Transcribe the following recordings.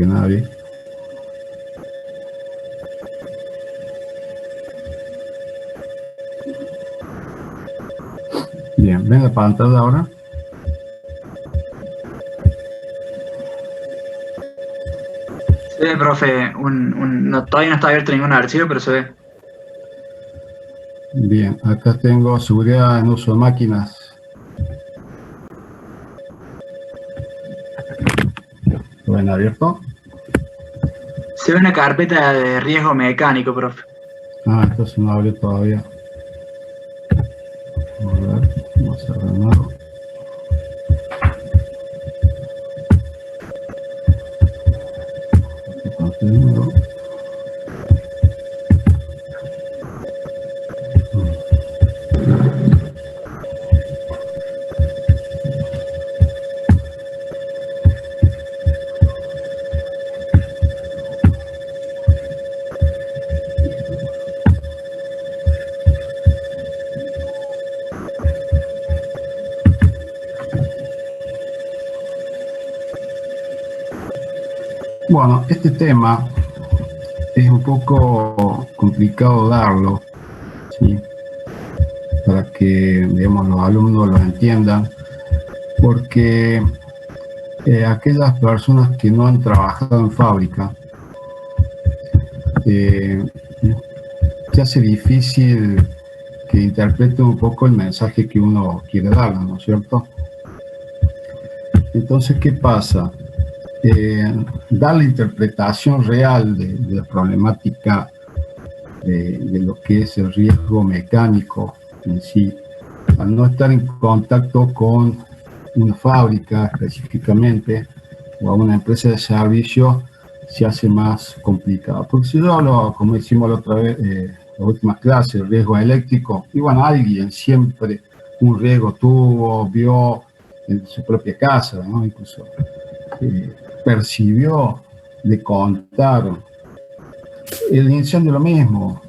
nadie. Bien, ¿ven la pantalla ahora? Se ve, profe, todavía no está abierto ningún archivo, pero se ve. Bien, acá tengo seguridad en uso de máquinas. ¿Lo ven abierto? Se ve una carpeta de riesgo mecánico, profe. Ah, entonces no abrió todavía. Vamos a ver, vamos a cerrar de nuevo. Contenido. Bueno, este tema es un poco complicado darlo, ¿sí? Para que, digamos, los alumnos lo entiendan, porque aquellas personas que no han trabajado en fábrica, se hace difícil que interpreten un poco el mensaje que uno quiere dar, ¿no es cierto? Entonces, ¿qué pasa? Dar la interpretación real de la problemática de lo que es el riesgo mecánico en sí, al no estar en contacto con una fábrica específicamente o a una empresa de servicio, se hace más complicado. Porque si yo hablo, como decimos la otra vez, las últimas clases, riesgo eléctrico, y bueno, alguien siempre un riesgo tuvo, vio en su propia casa, ¿no? Incluso percibió, le contaron. El incendio lo mismo,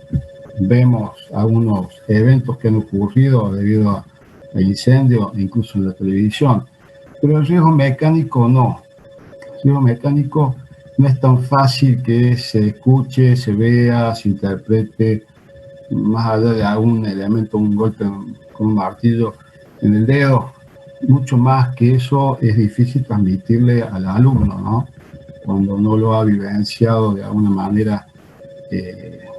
vemos algunos eventos que han ocurrido debido al incendio, incluso en la televisión, pero el riesgo mecánico no. El riesgo mecánico no es tan fácil que se escuche, se vea, se interprete, más allá de algún elemento, un golpe con un martillo en el dedo. Mucho más que eso es difícil transmitirle al alumno, ¿no? Cuando no lo ha vivenciado de alguna manera en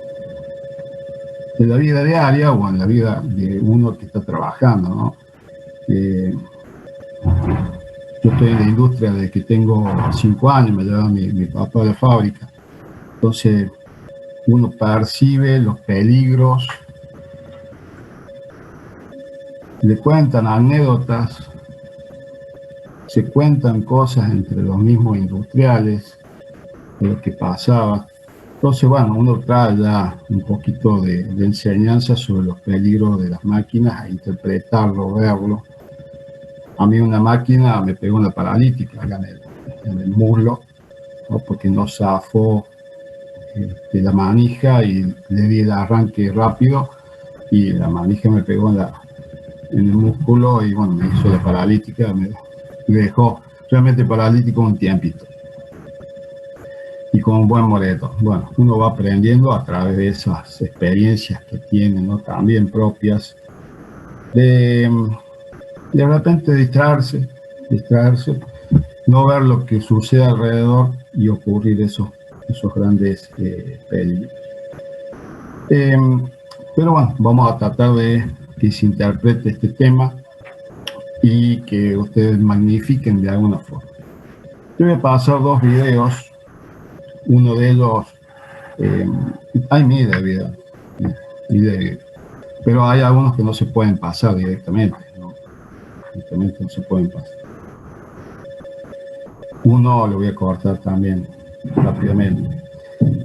la vida diaria o en la vida de uno que está trabajando, ¿no? Yo estoy en la industria desde que tengo 5 años, me llevaba mi papá a la fábrica. Entonces, uno percibe los peligros, le cuentan anécdotas, se cuentan cosas entre los mismos industriales de lo que pasaba. Entonces, bueno, uno trae ya un poquito de enseñanza sobre los peligros de las máquinas, a interpretarlo, verlo. A mí una máquina me pegó una paralítica acá en el muslo, ¿no? Porque no zafó de la manija y le di el arranque rápido y la manija me pegó en el músculo y bueno, me hizo la paralítica, me dejó realmente paralítico un tiempito y con un buen moreto. Bueno, uno va aprendiendo a través de esas experiencias que tiene, ¿no? También propias, de repente distraerse, no ver lo que sucede alrededor y ocurrir esos grandes peligros. Pero bueno, vamos a tratar de que se interprete este tema y que ustedes magnifiquen de alguna forma. Yo voy a pasar 2 videos, uno de ellos, hay miles de videos, pero hay algunos que no se pueden pasar directamente, ¿no? Directamente no se pueden pasar. Uno lo voy a cortar también rápidamente.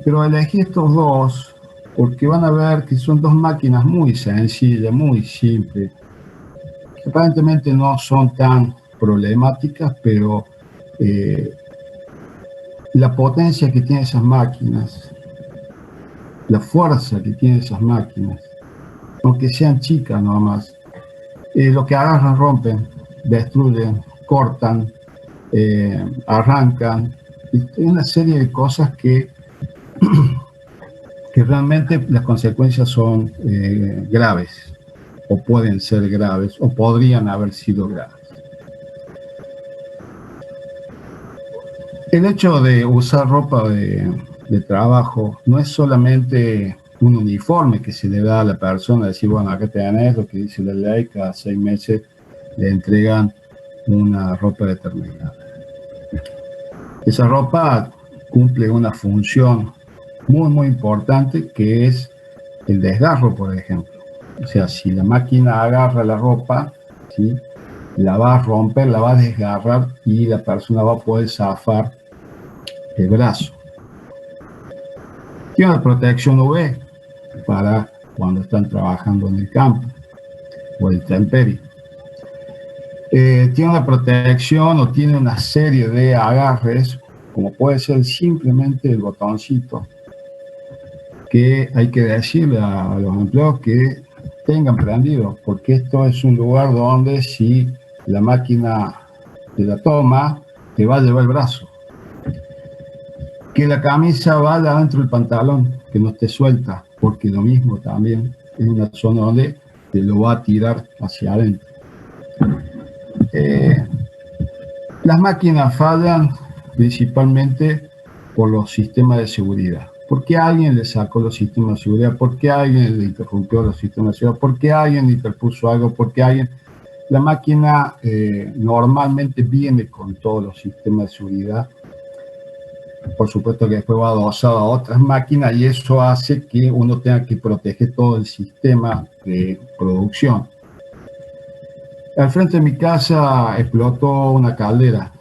Pero elegí estos 2 porque van a ver que son 2 máquinas muy sencillas, muy simples, que aparentemente no son tan problemáticas, pero la potencia que tienen esas máquinas, la fuerza que tienen esas máquinas, aunque sean chicas nada más, lo que agarran, rompen, destruyen, cortan, arrancan Hay una serie de cosas que realmente las consecuencias son graves, o pueden ser graves, o podrían haber sido graves. El hecho de usar ropa de trabajo no es solamente un uniforme que se le da a la persona, decir, bueno, acá tenés lo que dice la ley, cada 6 meses le entregan una ropa determinada. Esa ropa cumple una función muy, muy importante, que es el desgarro, por ejemplo. O sea, si la máquina agarra la ropa, ¿sí?, la va a romper, la va a desgarrar y la persona va a poder zafar el brazo. Tiene una protección UV para cuando están trabajando en el campo o el intemperie. Tiene una protección o tiene una serie de agarres, como puede ser simplemente el botoncito, que hay que decirle a los empleados que tengan prendido, porque esto es un lugar donde si la máquina te la toma, te va a llevar el brazo. Que la camisa vaya dentro del pantalón, que no esté suelta, porque lo mismo también es una zona donde te lo va a tirar hacia adentro. Las máquinas fallan principalmente por los sistemas de seguridad. ¿Por qué alguien le sacó los sistemas de seguridad? ¿Por qué alguien le interrumpió los sistemas de seguridad? ¿Por qué alguien le interpuso algo? ¿Por qué alguien? La máquina normalmente viene con todos los sistemas de seguridad. Por supuesto que después va adosado a otras máquinas y eso hace que uno tenga que proteger todo el sistema de producción. Al frente de mi casa explotó una caldera.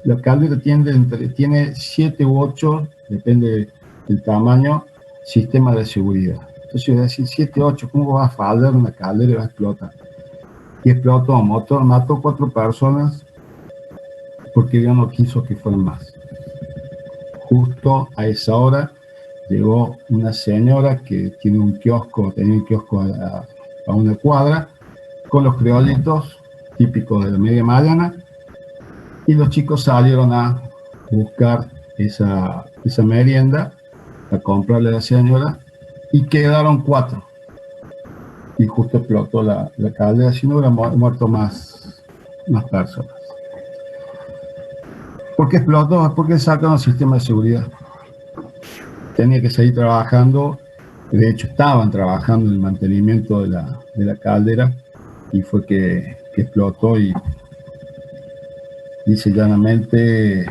La caldera tiene 7 u 8, depende del tamaño, sistemas de seguridad. Entonces yo voy a decir, 7, 8, ¿cómo va a fallar una caldera y va a explotar? Y explotó un motor, mató 4 personas porque Dios no quiso que fueran más. Justo a esa hora llegó una señora que tenía un kiosco a una cuadra, con los criollitos típicos de la media mañana, y los chicos salieron a buscar esa merienda, a comprarle a la señora, y quedaron 4. Y justo explotó la caldera, si no hubieran muerto más personas. ¿Por qué explotó? Porque sacaron el sistema de seguridad. Tenía que seguir trabajando, de hecho estaban trabajando en el mantenimiento de la caldera, y fue que explotó, y dice llanamente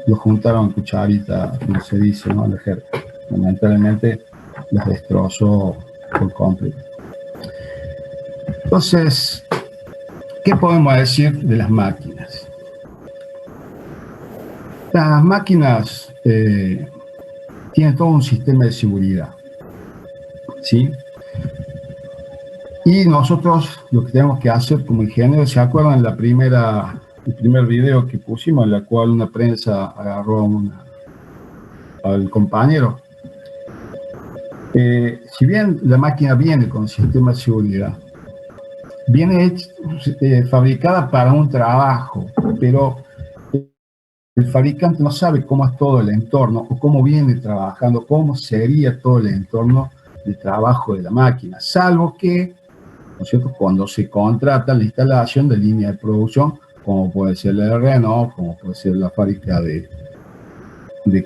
lo juntaron cucharita, como se dice, ¿no?, en la jerga. Lamentablemente las destrozó por completo. Entonces, ¿qué podemos decir de las máquinas? Las máquinas tienen todo un sistema de seguridad, ¿sí? Y nosotros lo que tenemos que hacer como ingenieros, ¿se acuerdan el primer video que pusimos, en la cual una prensa agarró al compañero? Si bien la máquina viene con sistema de seguridad, viene fabricada para un trabajo, pero el fabricante no sabe cómo es todo el entorno, o cómo viene trabajando, cómo sería todo el entorno de trabajo de la máquina, salvo que, ¿no es cierto?, cuando se contrata la instalación de línea de producción, como puede ser la de Renault, como puede ser la fábrica de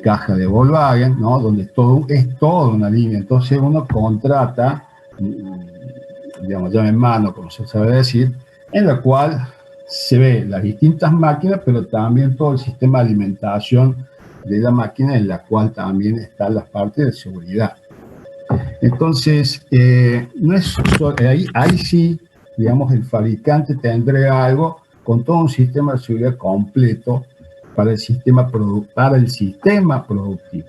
caja de Volkswagen, ¿no?, donde es toda una línea. Entonces uno contrata, digamos, llave en mano, como se sabe decir, en la cual se ve las distintas máquinas, pero también todo el sistema de alimentación de la máquina, en la cual también están las partes de seguridad. Entonces, no es ahí sí, digamos, el fabricante te entrega algo con todo un sistema de seguridad completo para el sistema productivo.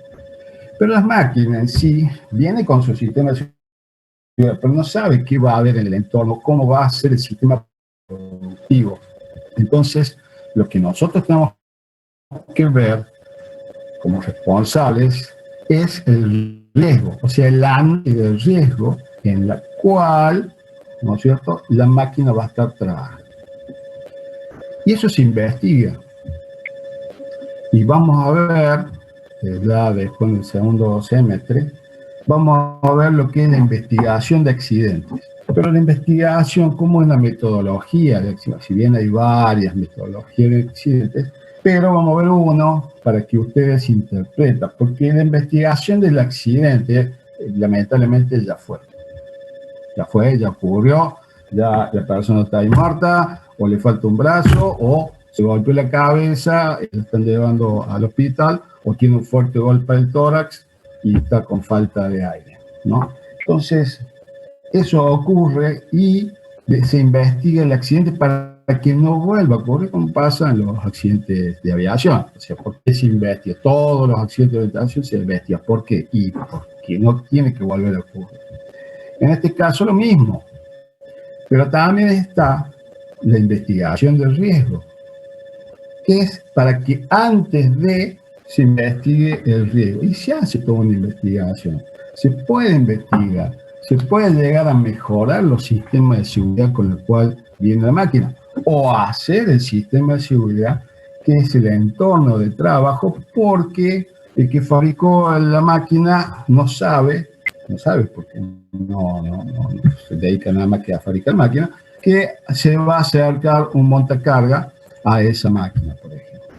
Pero las máquinas en sí vienen con su sistema de seguridad, pero no sabe qué va a haber en el entorno, cómo va a ser el sistema productivo. Entonces, lo que nosotros tenemos que ver como responsables es el riesgo, o sea, el análisis del riesgo en la cual, ¿no es cierto?, la máquina va a estar trabajando. Y eso se investiga. Y vamos a ver, ya después del segundo semestre, vamos a ver lo que es la investigación de accidentes. Pero la investigación, ¿cómo es la metodología de accidentes? Si bien hay varias metodologías de accidentes, pero vamos a ver uno para que ustedes interpreten, porque la investigación del accidente, lamentablemente ya fue, ya ocurrió, ya la persona está ahí muerta, o le falta un brazo, o se golpeó la cabeza, la están llevando al hospital, o tiene un fuerte golpe al tórax y está con falta de aire, ¿no? Entonces, eso ocurre y se investiga el accidente para que no vuelva a ocurrir como pasa en los accidentes de aviación. O sea, ¿por qué se investiga? Todos los accidentes de aviación se investigan. ¿Por qué? Y porque no tiene que volver a ocurrir. En este caso lo mismo, pero también está la investigación del riesgo, que es para que antes de se investigue el riesgo. Y se hace toda una investigación. Se puede investigar, se puede llegar a mejorar los sistemas de seguridad con el cual viene la máquina, o hacer el sistema de seguridad que es el entorno de trabajo, porque el que fabricó la máquina no sabe porque no se dedica nada más que a fabricar máquinas, que se va a acercar un montacarga a esa máquina, por ejemplo,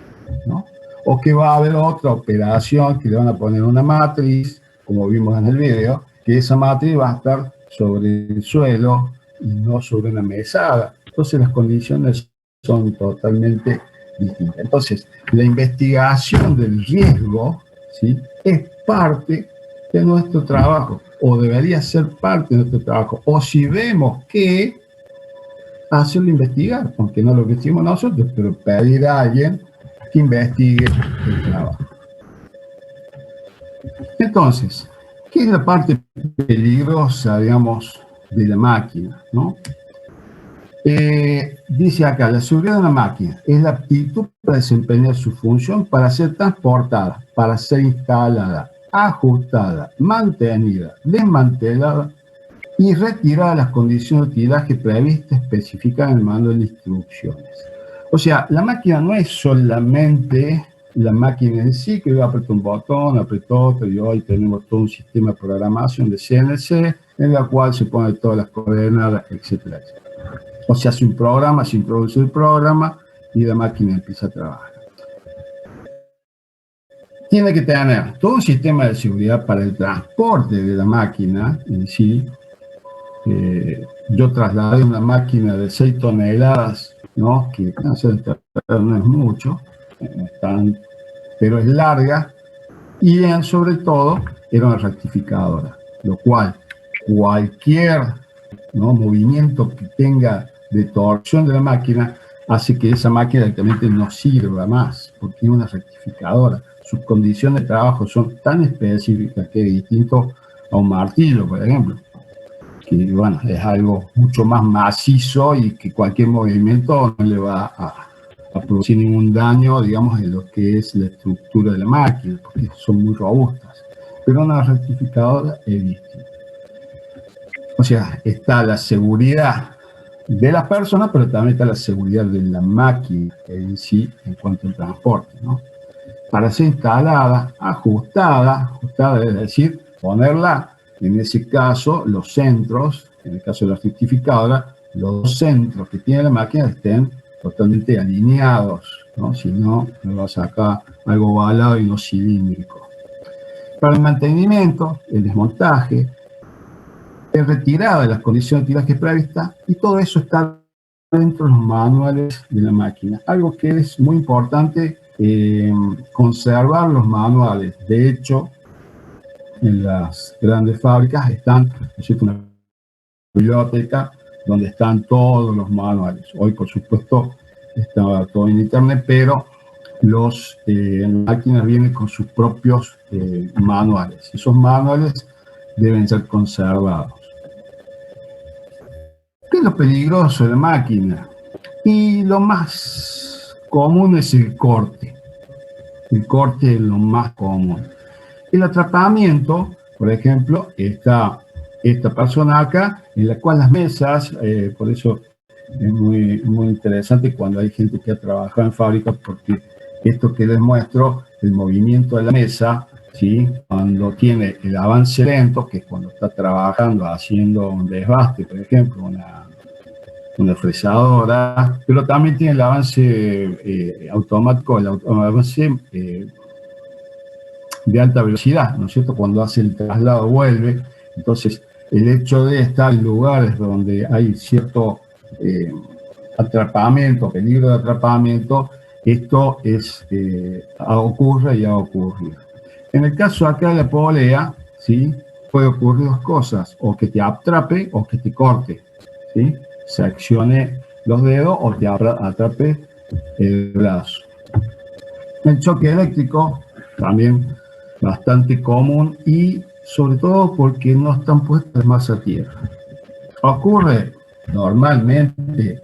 ¿no? O que va a haber otra operación que le van a poner una matriz, como vimos en el video, que esa matriz va a estar sobre el suelo y no sobre una mesada. Entonces las condiciones son totalmente distintas. Entonces, la investigación del riesgo, ¿sí?, es parte de nuestro trabajo, o debería ser parte de nuestro trabajo. O si vemos que, hacerlo investigar, aunque no lo investigamos nosotros, pero pedir a alguien que investigue el trabajo. Entonces, ¿qué es la parte peligrosa, digamos, de la máquina, ¿no? Dice acá, la seguridad de una máquina es la aptitud para desempeñar su función, para ser transportada, para ser instalada, ajustada, mantenida, desmantelada y retirada de las condiciones de utilizaje previstas especificadas en el manual de instrucciones. O sea, la máquina no es solamente la máquina en sí, que yo aprieto un botón, aprieto otro, y hoy tenemos todo un sistema de programación de CNC, en la cual se ponen todas las coordenadas, etcétera, etcétera. O sea, hace un programa, se introduce el programa y la máquina empieza a trabajar. Tiene que tener todo un sistema de seguridad para el transporte de la máquina en sí. Yo trasladé una máquina de 6 toneladas, ¿no?, que no es mucho, pero es larga, y sobre todo era una rectificadora, lo cual cualquier, ¿no?, movimiento que tenga de torsión de la máquina hace que esa máquina directamente no sirva más, porque es una rectificadora. Sus condiciones de trabajo son tan específicas que es distinto a un martillo, por ejemplo, que bueno, es algo mucho más macizo y que cualquier movimiento no le va a producir ningún daño, digamos, en lo que es la estructura de la máquina, porque son muy robustas. Pero una rectificadora es distinta. O sea, está la seguridad de las personas, pero también está la seguridad de la máquina en sí en cuanto al transporte, ¿no? Para ser instalada, ajustada, es decir, ponerla, en ese caso, los centros, en el caso de la rectificadora, los centros que tiene la máquina estén totalmente alineados, ¿no? Si no, me va a sacar algo ovalado y no cilíndrico. Para el mantenimiento, el desmontaje, el retirada de las condiciones de tiraje previstas, y todo eso está dentro de los manuales de la máquina. Algo que es muy importante, conservar los manuales. De hecho, en las grandes fábricas están, ¿no?, una biblioteca donde están todos los manuales. Hoy, por supuesto, está todo en internet, pero las máquinas vienen con sus propios manuales. Esos manuales deben ser conservados. ¿Qué es lo peligroso de la máquina? Y lo más común es el corte. El corte es lo más común. El atrapamiento, por ejemplo, está esta persona acá, en la cual las mesas, por eso es muy, muy interesante cuando hay gente que ha trabajado en fábricas, porque Esto que les muestro, el movimiento de la mesa, ¿sí? Cuando tiene el avance lento, que es cuando está trabajando, haciendo un desbaste, por ejemplo, una fresadora, pero también tiene el avance automático, el avance de alta velocidad, ¿no es cierto? Cuando hace el traslado vuelve. Entonces, el hecho de estar en lugares donde hay cierto atrapamiento, peligro de atrapamiento, esto ocurre y ha ocurrido. En el caso acá de la polea, ¿sí? Puede ocurrir dos cosas, o que te atrape o que te corte, ¿sí? Se accione los dedos o te atrape el brazo. El choque eléctrico también bastante común y sobre todo porque no están puestas más a tierra. Ocurre normalmente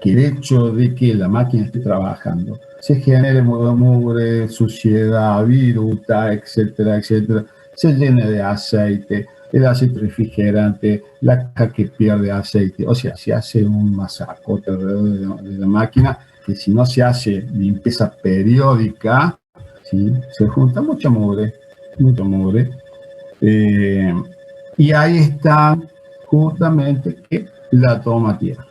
que el hecho de que la máquina esté trabajando se genere mugre, suciedad, viruta, etcétera, etcétera, se llene de aceite, el aceite refrigerante, la caja que pierde aceite, o sea, se hace un masacote alrededor de la máquina que si no se hace limpieza periódica, ¿sí? Se junta mucha mugre, mucha mugre. Y ahí está justamente que la toma tierra,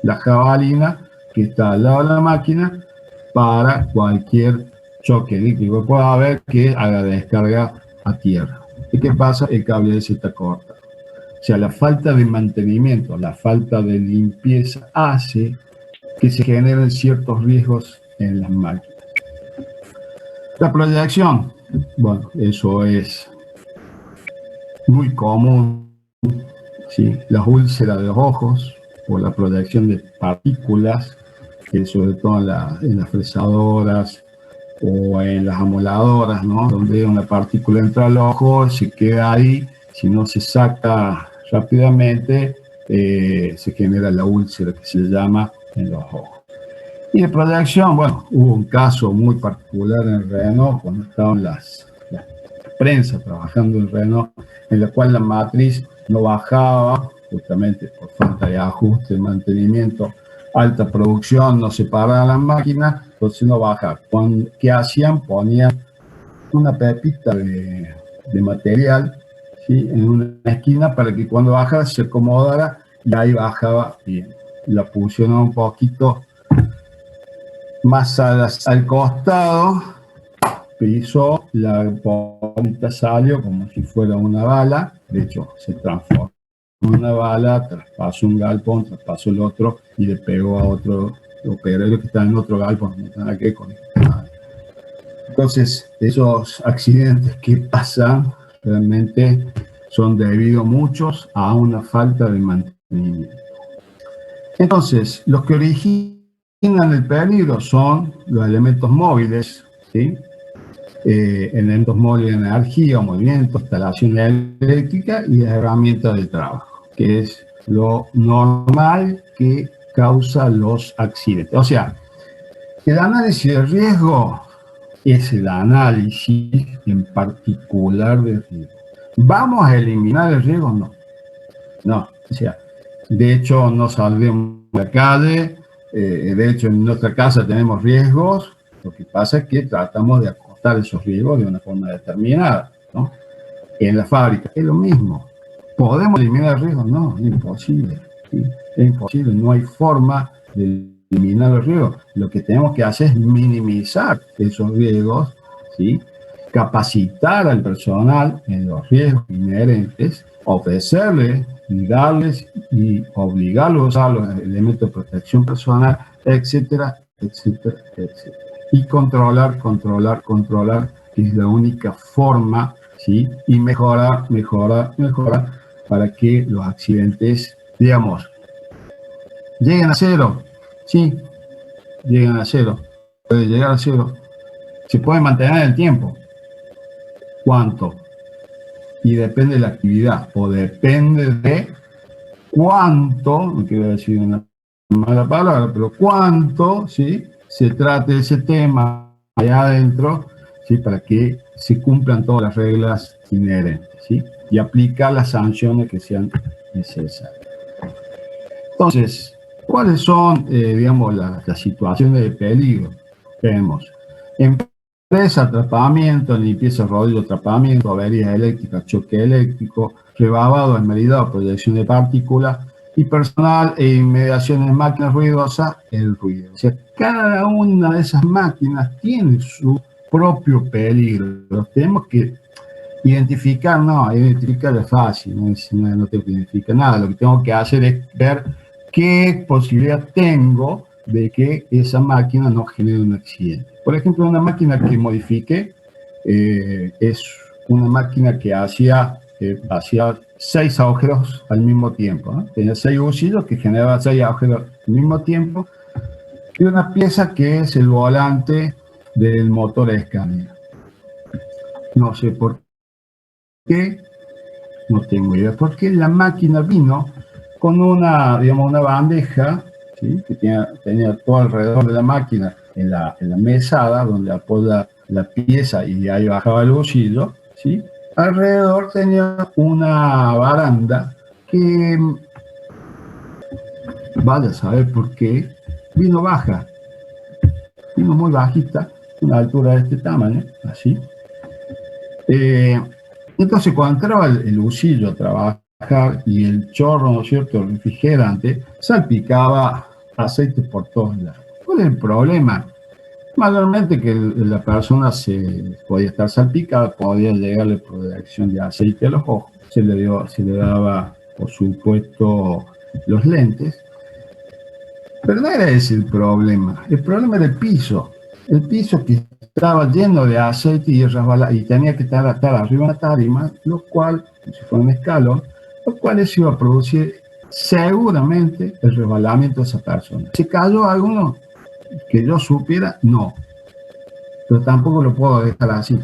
la jabalina que está al lado de la máquina para cualquier choque eléctrico que pueda haber que haga descarga a tierra. ¿Y qué pasa? El cable se está cortado. O sea, la falta de mantenimiento, la falta de limpieza hace que se generen ciertos riesgos en las máquinas. La proyección, bueno, eso es muy común, ¿sí? Las úlceras de los ojos o la proyección de partículas, que sobre todo en las fresadoras o en las amoladoras, ¿no? Donde una partícula entra al ojo, se queda ahí, si no se saca rápidamente, se genera la úlcera que se llama en los ojos. Y de proyección, bueno, hubo un caso muy particular en Renault, cuando estaban las prensa trabajando en Renault, en la cual la matriz no bajaba, justamente por falta de ajuste, de mantenimiento, alta producción, no se paraban las máquinas, entonces no bajaba. ¿Qué hacían? Ponían una pepita de material, ¿sí? En una esquina para que cuando bajara se acomodara y ahí bajaba bien. La pusieron un poquito más al costado, pisó, la bolita salió como si fuera una bala, de hecho se transformó en una bala, traspasó un galpón, traspasó el otro y le pegó a otro operero que está en otro galpón, no tiene nada que ver con esto. Entonces, esos accidentes que pasan realmente son debido muchos a una falta de mantenimiento. Entonces, los que originan el peligro son los elementos móviles, ¿sí? Elementos móviles de energía o movimiento, instalación eléctrica y herramientas de trabajo, que es lo normal que causa los accidentes. O sea, el análisis de riesgo es el análisis en particular de riesgo. ¿Vamos a eliminar el riesgo? No. No, o sea, de hecho no saldremos a la calle, de hecho en nuestra casa tenemos riesgos, lo que pasa es que tratamos de acostar esos riesgos de una forma determinada, ¿no? En la fábrica es lo mismo. ¿Podemos eliminar el riesgo? No, es imposible, ¿sí? Es imposible, no hay forma de eliminar los riesgos. Lo que tenemos que hacer es minimizar esos riesgos, ¿sí? Capacitar al personal en los riesgos inherentes, ofrecerles y darles y obligarlos a usar los elementos de protección personal, etcétera, etcétera, etcétera. Y controlar, que es la única forma, ¿sí? Y mejorar para que los accidentes, digamos, lleguen a cero. Sí, llegan a cero. Puede llegar a cero. Se puede mantener en el tiempo. ¿Cuánto? Y depende de la actividad, o depende de cuánto, no quiero decir una mala palabra, pero cuánto, ¿sí? Se trate ese tema allá adentro, ¿sí? Para que se cumplan todas las reglas inherentes, ¿sí? Y aplicar las sanciones que sean necesarias. Entonces, ¿cuáles son, digamos, las situaciones de peligro? Tenemos en presa, atrapamiento, limpieza, rodillo, atrapamiento, averías eléctricas, choque eléctrico, rebabado, esmerilado, proyección de partículas, y personal e inmediaciones, máquinas ruidosas, el ruido. O sea, cada una de esas máquinas tiene su propio peligro. Tenemos que identificar, no, identificar es fácil, no tengo que identificar nada. Lo que tengo que hacer es ver qué posibilidad tengo de que esa máquina no genere un accidente. Por ejemplo, una máquina que modifique es una máquina que hacía 6 agujeros al mismo tiempo, ¿no? Tenía 6 bolsillos que generaban 6 agujeros al mismo tiempo, y una pieza que es el volante del motor Scania. No sé por qué, no tengo idea, porque la máquina vino con una, digamos, una bandeja, ¿sí? Que tenía todo alrededor de la máquina en la mesada donde apoya la pieza y ahí bajaba el bolsillo, ¿sí? Alrededor tenía una baranda que, vaya a saber por qué, vino baja, vino muy bajita, una altura de este tamaño, así. Entonces, cuando entraba el bolsillo a trabajar y el chorro, ¿no es cierto?, el refrigerante, salpicaba aceite por todos lados. ¿Cuál es el problema? Mayormente que la persona se podía estar salpicada, podía llegarle proyección de aceite a los ojos, se le daba, por supuesto, los lentes, pero no era ese el problema era el piso que estaba lleno de aceite y tenía que estar arriba de una tarima, lo cual, si fue un escalón, lo cual eso iba a producir seguramente el resbalamiento de esa persona. ¿Se cayó alguno que yo supiera? No, pero tampoco lo puedo dejar así.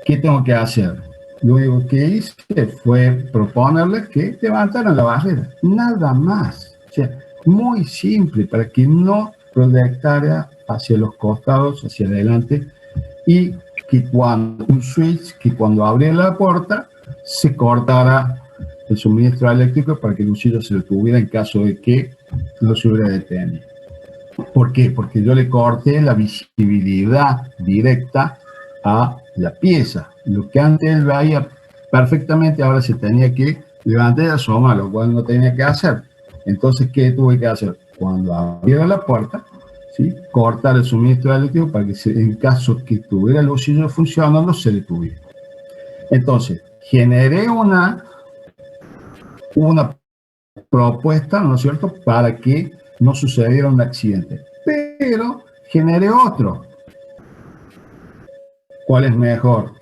¿Qué tengo que hacer? Lo único que hice fue proponerles que levantaran la barrera, nada más. O sea, muy simple, para que no proyectara hacia los costados, hacia adelante, y que cuando un switch, que cuando abría la puerta, se cortara el suministro eléctrico para que el bolsillo se detuviera en caso de que no se hubiera detenido. ¿Por qué? Porque yo le corté la visibilidad directa a la pieza. Lo que antes él veía perfectamente, ahora se tenía que levantar y asomar, lo cual no tenía que hacer. Entonces, ¿qué tuve que hacer? Cuando abriera la puerta, ¿sí?, cortar el suministro eléctrico para que en caso que tuviera el bolsillo funcionando, se detuviera. Entonces, generé una propuesta, ¿no es cierto?, para que no sucediera un accidente. Pero generé otro. ¿Cuál es mejor?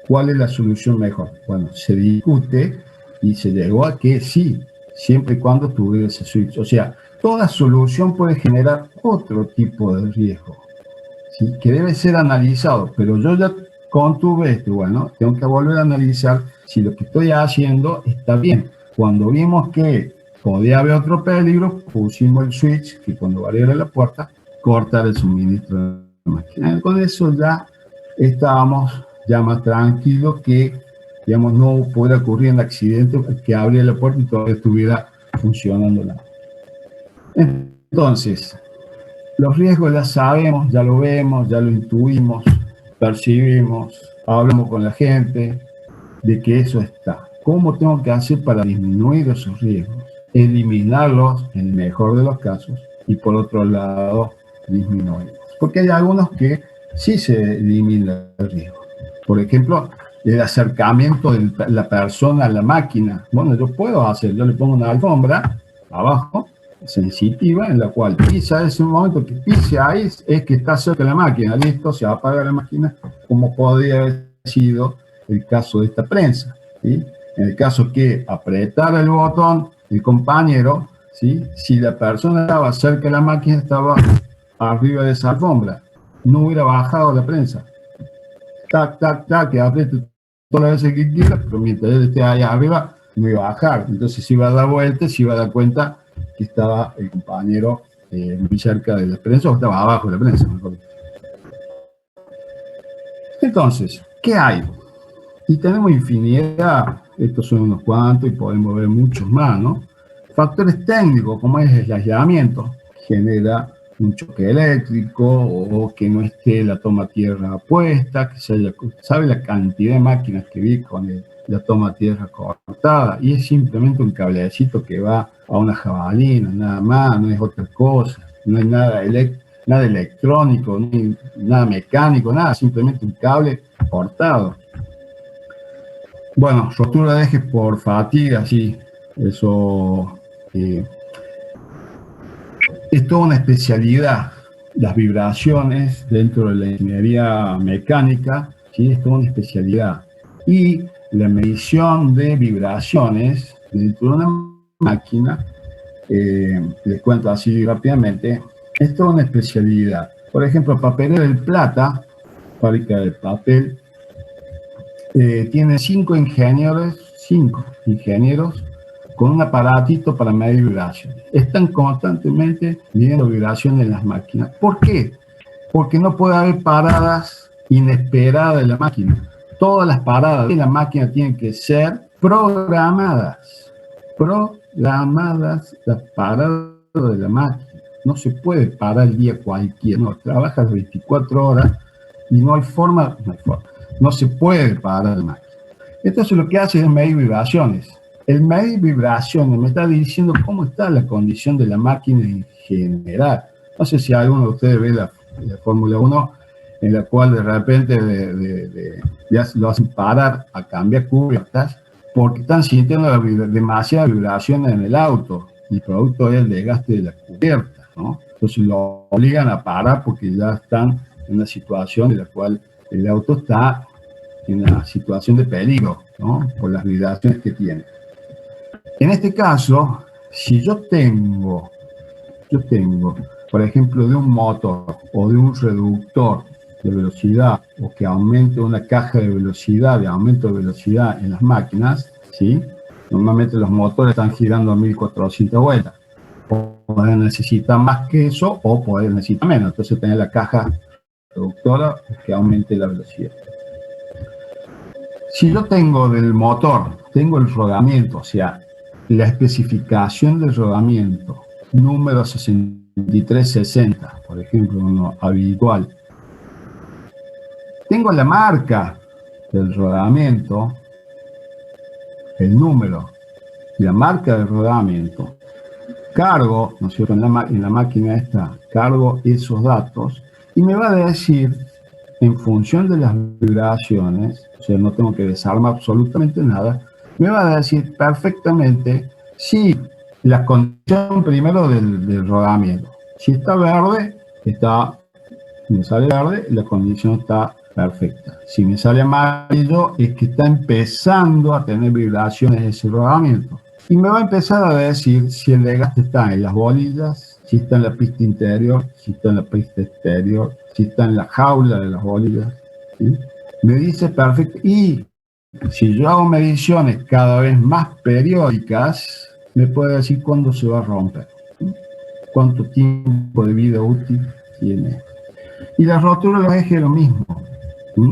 ¿Cuál es la solución mejor? Bueno, se discute y se llegó a que sí, siempre y cuando tuviera ese switch. O sea, toda solución puede generar otro tipo de riesgo, ¿sí?, que debe ser analizado, pero yo ya contuve esto. Bueno, tengo que volver a analizar si lo que estoy haciendo está bien. Cuando vimos que podía haber otro peligro, pusimos el switch que cuando abriera la puerta, cortar el suministro de la máquina. Con eso ya estábamos ya más tranquilos, que, digamos, no pueda ocurrir un accidente, que abriera la puerta y todavía estuviera funcionando la. Entonces, los riesgos ya sabemos, ya lo vemos, ya lo intuimos, percibimos, hablamos con la gente de que eso está. ¿Cómo tengo que hacer para disminuir esos riesgos? Eliminarlos en el mejor de los casos y, por otro lado, disminuirlos. Porque hay algunos que sí se elimina el riesgo. Por ejemplo, el acercamiento de la persona a la máquina. Bueno, yo le pongo una alfombra abajo, sensitiva, en la cual pisa, ese momento que pise ahí es que está cerca de la máquina, listo, se apaga la máquina, como podría haber sido el caso de esta prensa, ¿sí? En el caso que apretara el botón el compañero, ¿sí?, si la persona estaba cerca de la máquina, estaba arriba de esa alfombra, no hubiera bajado la prensa. Tac, tac, tac, que apriete todas las veces que quiera, pero mientras él esté ahí arriba, no iba a bajar. Entonces se iba a dar vuelta, se iba a dar cuenta que estaba el compañero muy cerca de la prensa, o estaba abajo de la prensa, mejor. Entonces, ¿qué hay? Y tenemos infinidad, estos son unos cuantos y podemos ver muchos más, ¿no? Factores técnicos, como es el aislamiento, genera un choque eléctrico o que no esté la toma tierra puesta, que se haya, sabe la cantidad de máquinas que vi con la toma tierra cortada, y es simplemente un cablecito que va a una jabalina, nada más, no es otra cosa, no hay nada, nada electrónico, ni nada mecánico, nada, simplemente un cable cortado. Bueno, rotura de ejes por fatiga, sí, eso es toda una especialidad. Las vibraciones dentro de la ingeniería mecánica, sí, es toda una especialidad. Y la medición de vibraciones dentro de una máquina, les cuento así rápidamente, es toda una especialidad. Por ejemplo, Papelera del Plata, fábrica de papel, tiene 5 ingenieros con un aparatito para medir vibraciones. Están constantemente midiendo vibraciones en las máquinas. ¿Por qué? Porque no puede haber paradas inesperadas de la máquina. Todas las paradas de la máquina tienen que ser programadas. Programadas las paradas de la máquina. No se puede parar el día cualquiera. No, trabajas 24 horas y no hay forma. No se puede parar la máquina. Entonces lo que hace es medir vibraciones. El medir vibraciones me está diciendo cómo está la condición de la máquina en general. No sé si alguno de ustedes ve la Fórmula 1, en la cual de repente ya lo hacen parar a cambiar cubiertas porque están sintiendo demasiadas vibraciones en el auto y producto es el desgaste de la cubierta, ¿no? Entonces lo obligan a parar porque ya están en una situación en la cual el auto está en una situación de peligro, ¿no? Por las vibraciones que tiene. En este caso, si yo tengo, por ejemplo, de un motor o de un reductor de velocidad o que aumente una caja de velocidad, de aumento de velocidad en las máquinas, ¿sí? Normalmente los motores están girando a 1400 vueltas. Pueden necesitar más que eso o pueden necesitar menos. Entonces tener la caja reductora que aumente la velocidad. Si yo tengo del motor, tengo el rodamiento, o sea, la especificación del rodamiento, número 6360, por ejemplo, uno habitual. Tengo la marca del rodamiento, el número y la marca del rodamiento. Cargo, ¿no es cierto?, en la máquina esta, cargo esos datos y me va a decir, en función de las vibraciones, o sea, no tengo que desarmar absolutamente nada, me va a decir perfectamente si la condición primero del rodamiento. Si está verde, me sale verde, la condición está perfecta. Si me sale amarillo, es que está empezando a tener vibraciones ese rodamiento. Y me va a empezar a decir si el desgaste está en las bolillas, si está en la pista interior, si está en la pista exterior, si está en la jaula de las bolillas, ¿sí? Me dice perfecto. Y si yo hago mediciones cada vez más periódicas, me puede decir cuándo se va a romper, ¿sí? Cuánto tiempo de vida útil tiene. Y la rotura de los ejes es lo mismo, ¿sí?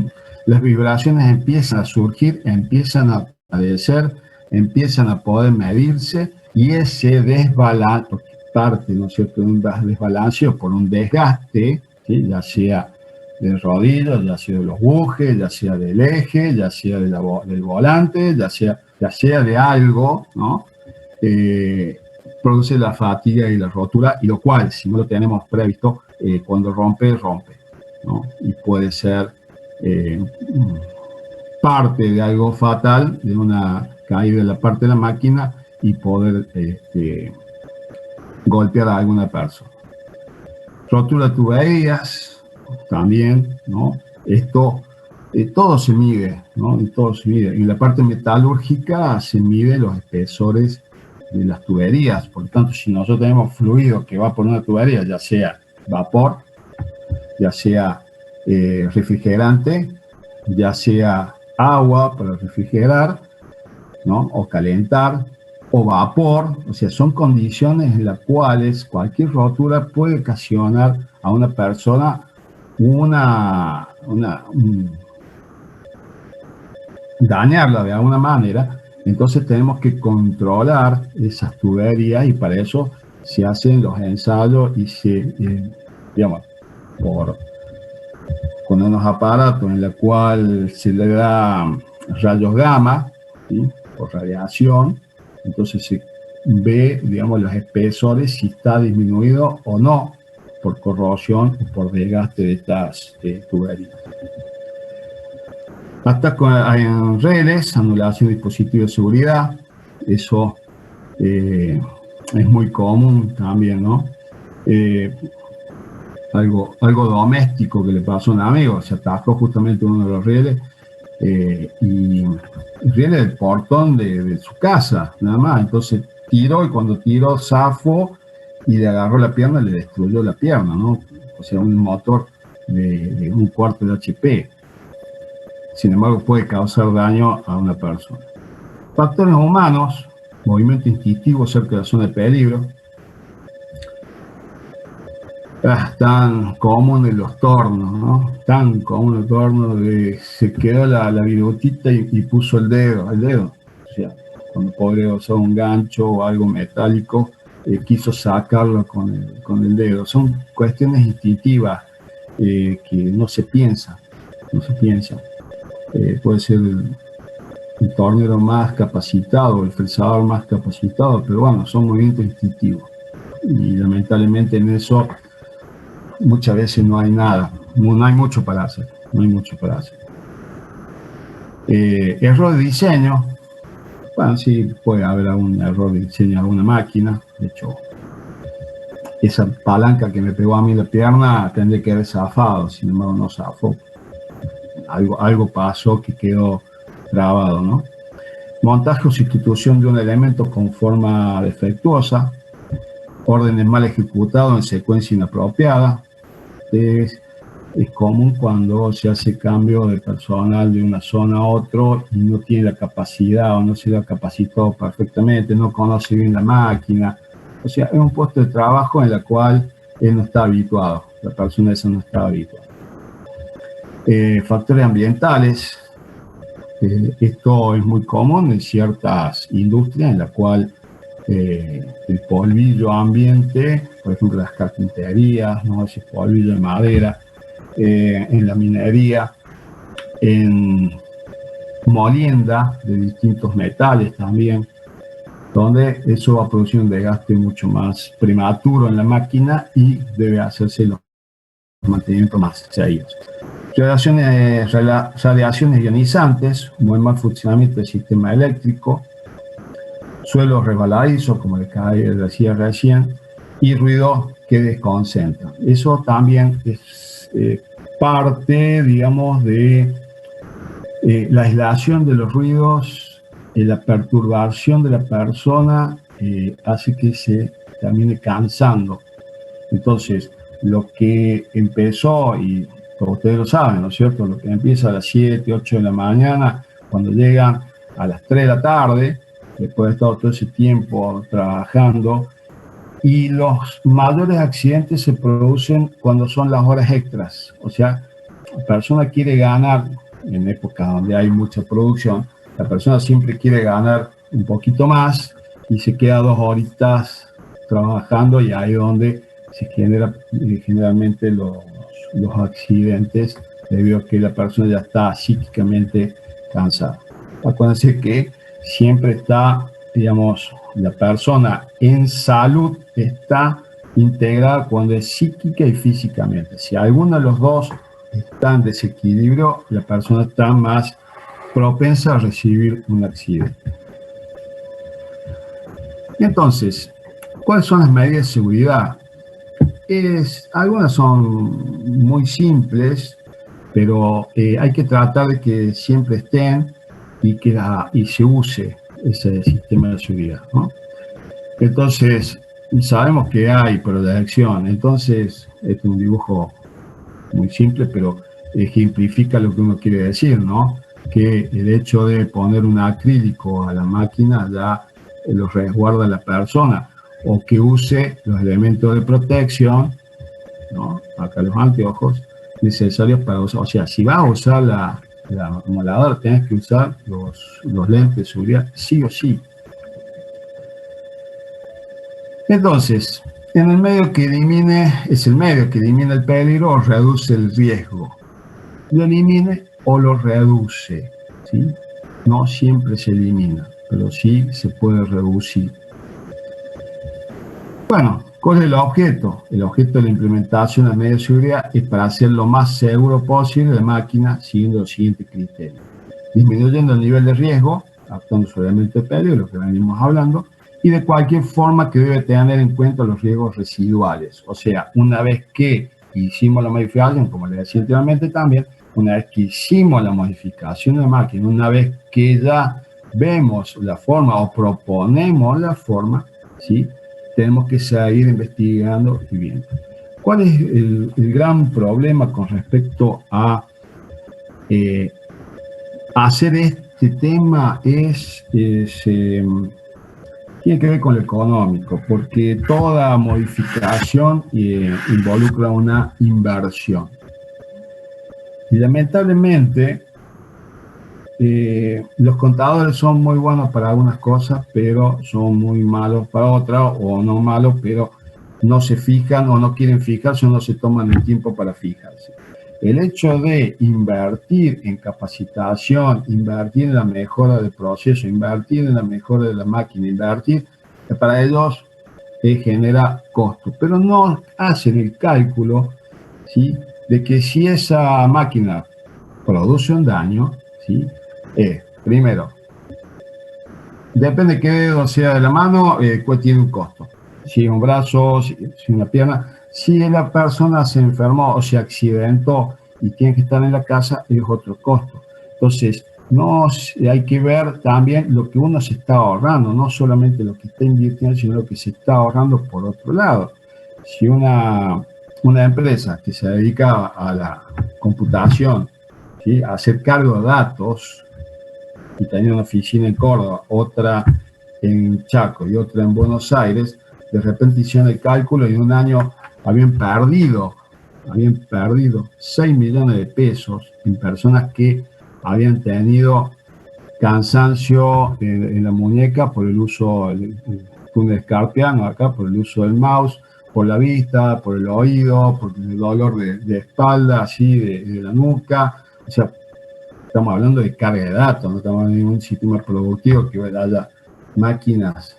Las vibraciones empiezan a surgir, empiezan a aparecer, empiezan a poder medirse y ese desbalance, parte, ¿no es cierto?, de un desbalanceo por un desgaste, ¿sí?, ya sea del rodillo, ya sea de los bujes, ya sea del eje, ya sea del volante, ya sea de algo, ¿no? Produce la fatiga y la rotura, y lo cual, si no lo tenemos previsto, cuando rompe, ¿no? Y puede ser parte de algo fatal, de una caída de la parte de la máquina y poder golpear a alguna persona. Rotura de tuberías, también, ¿no? Esto, todo se mide, ¿no? Y todo se mide. En la parte metalúrgica se mide los espesores de las tuberías. Por lo tanto, si nosotros tenemos fluido que va por una tubería, ya sea vapor, ya sea refrigerante, ya sea agua para refrigerar, ¿no?, o calentar, o vapor, o sea, son condiciones en las cuales cualquier rotura puede ocasionar a una persona dañarla de alguna manera. Entonces tenemos que controlar esas tuberías y para eso se hacen los ensayos y digamos, con unos aparatos en los cuales se le da rayos gamma, ¿sí? Por radiación, entonces se ve, digamos, los espesores si está disminuido o no por corrosión o por desgaste de estas tuberías. Ataques en redes, anulación de dispositivos de seguridad, eso es muy común también, ¿no? Algo doméstico que le pasó a un amigo, se atascó justamente uno de los rieles y el riel del portón de su casa, nada más. Entonces tiró y cuando tiró zafó y le agarró la pierna y le destruyó la pierna, ¿no? O sea, un motor de un cuarto de HP. Sin embargo, puede causar daño a una persona. Factores humanos, movimiento instintivo cerca de la zona de peligro. Tan común en los tornos, ¿no? Tan común el torno de se quedó la virutita y puso el dedo. O sea, cuando podría usar un gancho o algo metálico, quiso sacarlo con el dedo. Son cuestiones instintivas que no se piensa. Puede ser el tornero más capacitado, el fresador más capacitado, pero bueno, son movimientos instintivos. Y lamentablemente en eso muchas veces no hay nada, no hay mucho para hacer, error de diseño, bueno, sí puede haber algún error de diseño de alguna máquina. De hecho, esa palanca que me pegó a mí la pierna tendría que haber zafado, sin embargo no zafó. Algo pasó que quedó grabado, ¿no? Montaje o sustitución de un elemento con forma defectuosa, órdenes mal ejecutados en secuencia inapropiada. Es común cuando se hace cambio de personal de una zona a otro y no tiene la capacidad o no se lo ha capacitado perfectamente, no conoce bien la máquina. O sea, es un puesto de trabajo en el cual él no está habituado, la persona esa no está habituada. Factores ambientales. Esto es muy común en ciertas industrias en la cual el polvillo ambiente, por ejemplo las carpinterías, ¿no? Ese polvillo de madera, en la minería, en molienda de distintos metales también, donde eso va a producir un desgaste mucho más prematuro en la máquina y debe hacerse los mantenimientos más seguidos. Radiaciones ionizantes, un buen mal funcionamiento del sistema eléctrico, suelos resbaladizos, como le decía recién, y ruido que desconcentra. Eso también es parte, digamos, de la aislación de los ruidos, la perturbación de la persona hace que se termine cansando. Entonces, lo que empezó, y ustedes lo saben, ¿no es cierto? Lo que empieza a las 7, 8 de la mañana, cuando llegan a las 3 de la tarde, después de estar todo ese tiempo trabajando, y los mayores accidentes se producen cuando son las horas extras. O sea, la persona quiere ganar, en épocas donde hay mucha producción, la persona siempre quiere ganar un poquito más y se queda 2 horitas trabajando, y ahí es donde se genera generalmente los accidentes, debido a que la persona ya está psíquicamente cansada. Acuérdense que siempre está, digamos, la persona en salud está integrada cuando es psíquica y físicamente. Si alguno de los dos está en desequilibrio, la persona está más propensa a recibir un accidente. Entonces, ¿cuáles son las medidas de seguridad? Algunas son muy simples, pero hay que tratar de que siempre estén y se use ese sistema de seguridad, ¿no? Entonces, sabemos que hay proyección. Entonces, este es un dibujo muy simple, pero ejemplifica lo que uno quiere decir, ¿no? Que el hecho de poner un acrílico a la máquina ya lo resguarda la persona, o que use los elementos de protección, ¿no? Acá los anteojos necesarios para usar. O sea, si vas a usar la acumuladora, tienes que usar los lentes de seguridad sí o sí. Entonces, en el medio que elimine, es el medio que elimina el peligro o reduce el riesgo. Lo elimine o lo reduce, ¿sí? No siempre se elimina, pero sí se puede reducir. Bueno, ¿cuál es el objeto? El objeto de la implementación del medio de seguridad es para hacer lo más seguro posible la máquina siguiendo los siguientes criterios. Disminuyendo el nivel de riesgo, actuando sobre el elemento de peligro, lo que venimos hablando, y de cualquier forma que debe tener en cuenta los riesgos residuales. O sea, una vez que hicimos la modificación, como les decía anteriormente también, una vez que hicimos la modificación de la máquina, una vez que ya vemos la forma o proponemos la forma, ¿sí? Tenemos que seguir investigando y viendo. ¿Cuál es el gran problema con respecto a hacer este tema? Tiene que ver con lo económico, porque toda modificación involucra una inversión. Y lamentablemente, los contadores son muy buenos para algunas cosas, pero son muy malos para otras, o no malos, pero no se fijan o no quieren fijarse o no se toman el tiempo para fijarse. El hecho de invertir en capacitación, invertir en la mejora del proceso, invertir en la mejora de la máquina, invertir, para ellos genera costo, pero no hacen el cálculo, ¿sí?, de que si esa máquina produce un daño, ¿sí?, primero, depende de qué dedo sea de la mano, cuál tiene un costo. Si un brazo, si una pierna. Si la persona se enfermó o se accidentó y tiene que estar en la casa, es otro costo. Entonces, no hay que ver también lo que uno se está ahorrando, no solamente lo que está invirtiendo, sino lo que se está ahorrando por otro lado. Si una empresa que se dedica a la computación, ¿sí?, a hacer cargo de datos, y tenía una oficina en Córdoba, otra en Chaco y otra en Buenos Aires, de repente hicieron el cálculo y en un año habían perdido 6 millones de pesos en personas que habían tenido cansancio en la muñeca por el uso del túnel carpiano acá, por el uso del mouse, por la vista, por el oído, por el dolor de espalda, así, de la nuca. O sea, estamos hablando de carga de datos, no estamos hablando de un sistema productivo que haya máquinas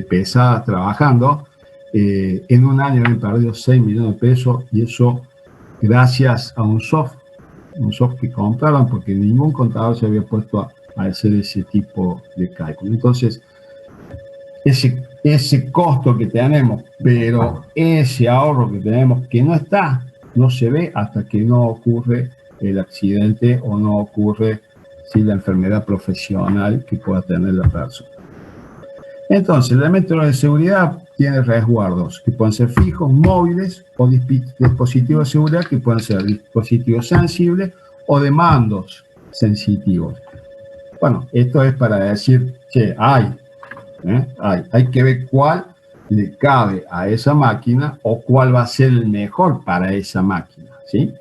pesadas trabajando. En un año habían perdido 6 millones de pesos y eso gracias a un software que compraron, porque ningún contador se había puesto a hacer ese tipo de cálculo. Entonces, ese costo que tenemos, pero ese ahorro que tenemos que no se ve hasta que no ocurre el accidente o no ocurre la enfermedad profesional que pueda tener la persona. Entonces, el elemento de seguridad tiene resguardos que pueden ser fijos, móviles o dispositivos de seguridad que pueden ser dispositivos sensibles o de mandos sensitivos. Bueno, esto es para decir que hay que ver cuál le cabe a esa máquina o cuál va a ser el mejor para esa máquina, ¿sí?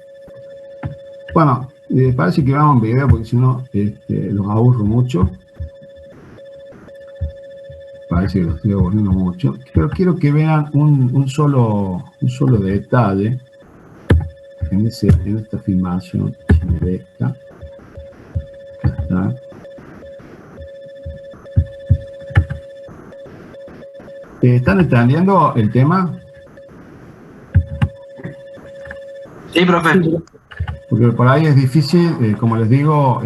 Bueno, parece que vamos a un video porque si no los aburro mucho. Parece que los estoy aburriendo mucho. Pero quiero que vean un solo detalle en esta filmación. Si me deja. Acá está. ¿Están entendiendo el tema? Sí, profe. Porque por ahí es difícil, como les digo,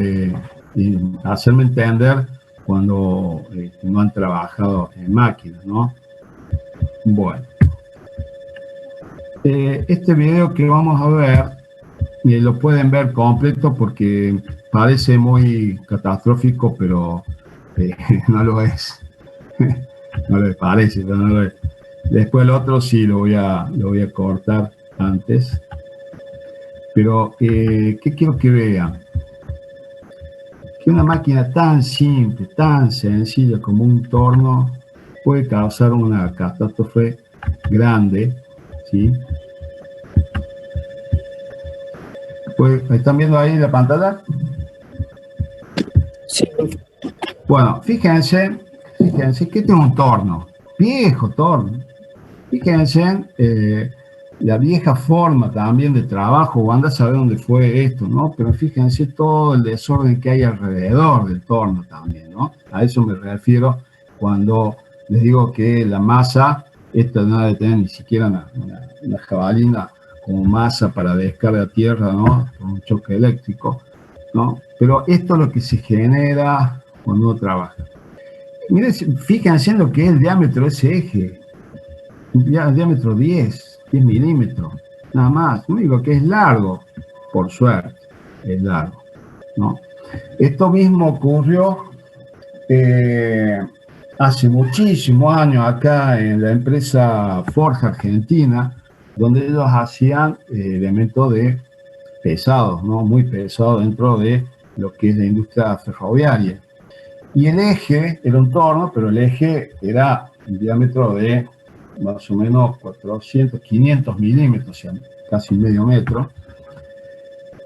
hacerme entender cuando no han trabajado en máquinas, ¿no? Bueno. Este video que vamos a ver, lo pueden ver completo porque parece muy catastrófico, pero no lo es. No le parece, pero no lo es. Después el otro sí lo voy a cortar antes. Pero, ¿qué quiero que vean? Que una máquina tan simple, tan sencilla como un torno puede causar una catástrofe grande, ¿sí? Pues, ¿están viendo ahí la pantalla? Sí. Bueno, fíjense que este es un torno, viejo torno, Fíjense, la vieja forma también de trabajo, Wanda sabe dónde fue esto, ¿no? Pero fíjense todo el desorden que hay alrededor del torno también, ¿no? A eso me refiero cuando les digo que la masa, esta no debe tener ni siquiera una jabalina como masa para descarga a tierra, ¿no? Por un choque eléctrico, ¿no? Pero esto es lo que se genera cuando uno trabaja. Miren, fíjense en lo que es el diámetro de ese eje. El diámetro 10 milímetros, nada más. Lo único que es largo, por suerte, es largo, ¿no? Esto mismo ocurrió hace muchísimos años acá en la empresa Forja Argentina, donde ellos hacían elementos de pesados, ¿no? Muy pesados dentro de lo que es la industria ferroviaria. Y el eje era un torno, pero el eje era un diámetro de más o menos 400, 500 milímetros, o sea, casi medio metro,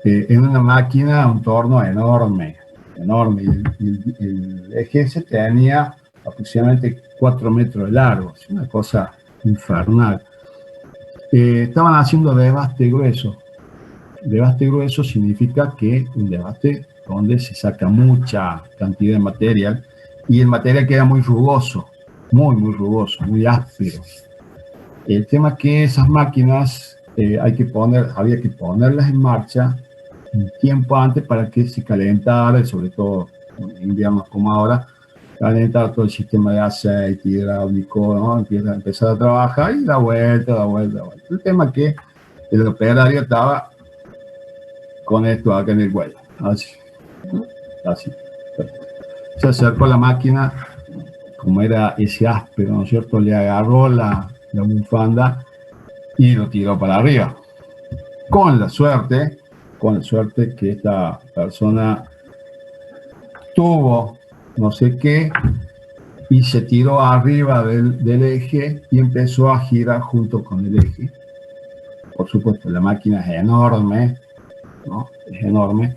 en una máquina, un torno enorme, enorme. El eje ese tenía aproximadamente 4 metros de largo, es una cosa infernal. Estaban haciendo desbaste grueso. Desbaste grueso significa que un desbaste donde se saca mucha cantidad de material y el material queda muy rugoso, muy rugoso, muy áspero. El tema es que esas máquinas había que ponerlas en marcha un tiempo antes para que se calentara, y sobre todo en inviernos como ahora, calentar todo el sistema de aceite hidráulico, ¿no? Empieza a empezar a trabajar y da vuelta. El tema es que el operario estaba con esto acá en el cuello, así. Se acercó a la máquina, como era ese áspero, ¿no es cierto? Le agarró la bufanda y lo tiró para arriba. Con la suerte que esta persona tuvo no sé qué y se tiró arriba del eje y empezó a girar junto con el eje. Por supuesto, la máquina es enorme, ¿no? Es enorme.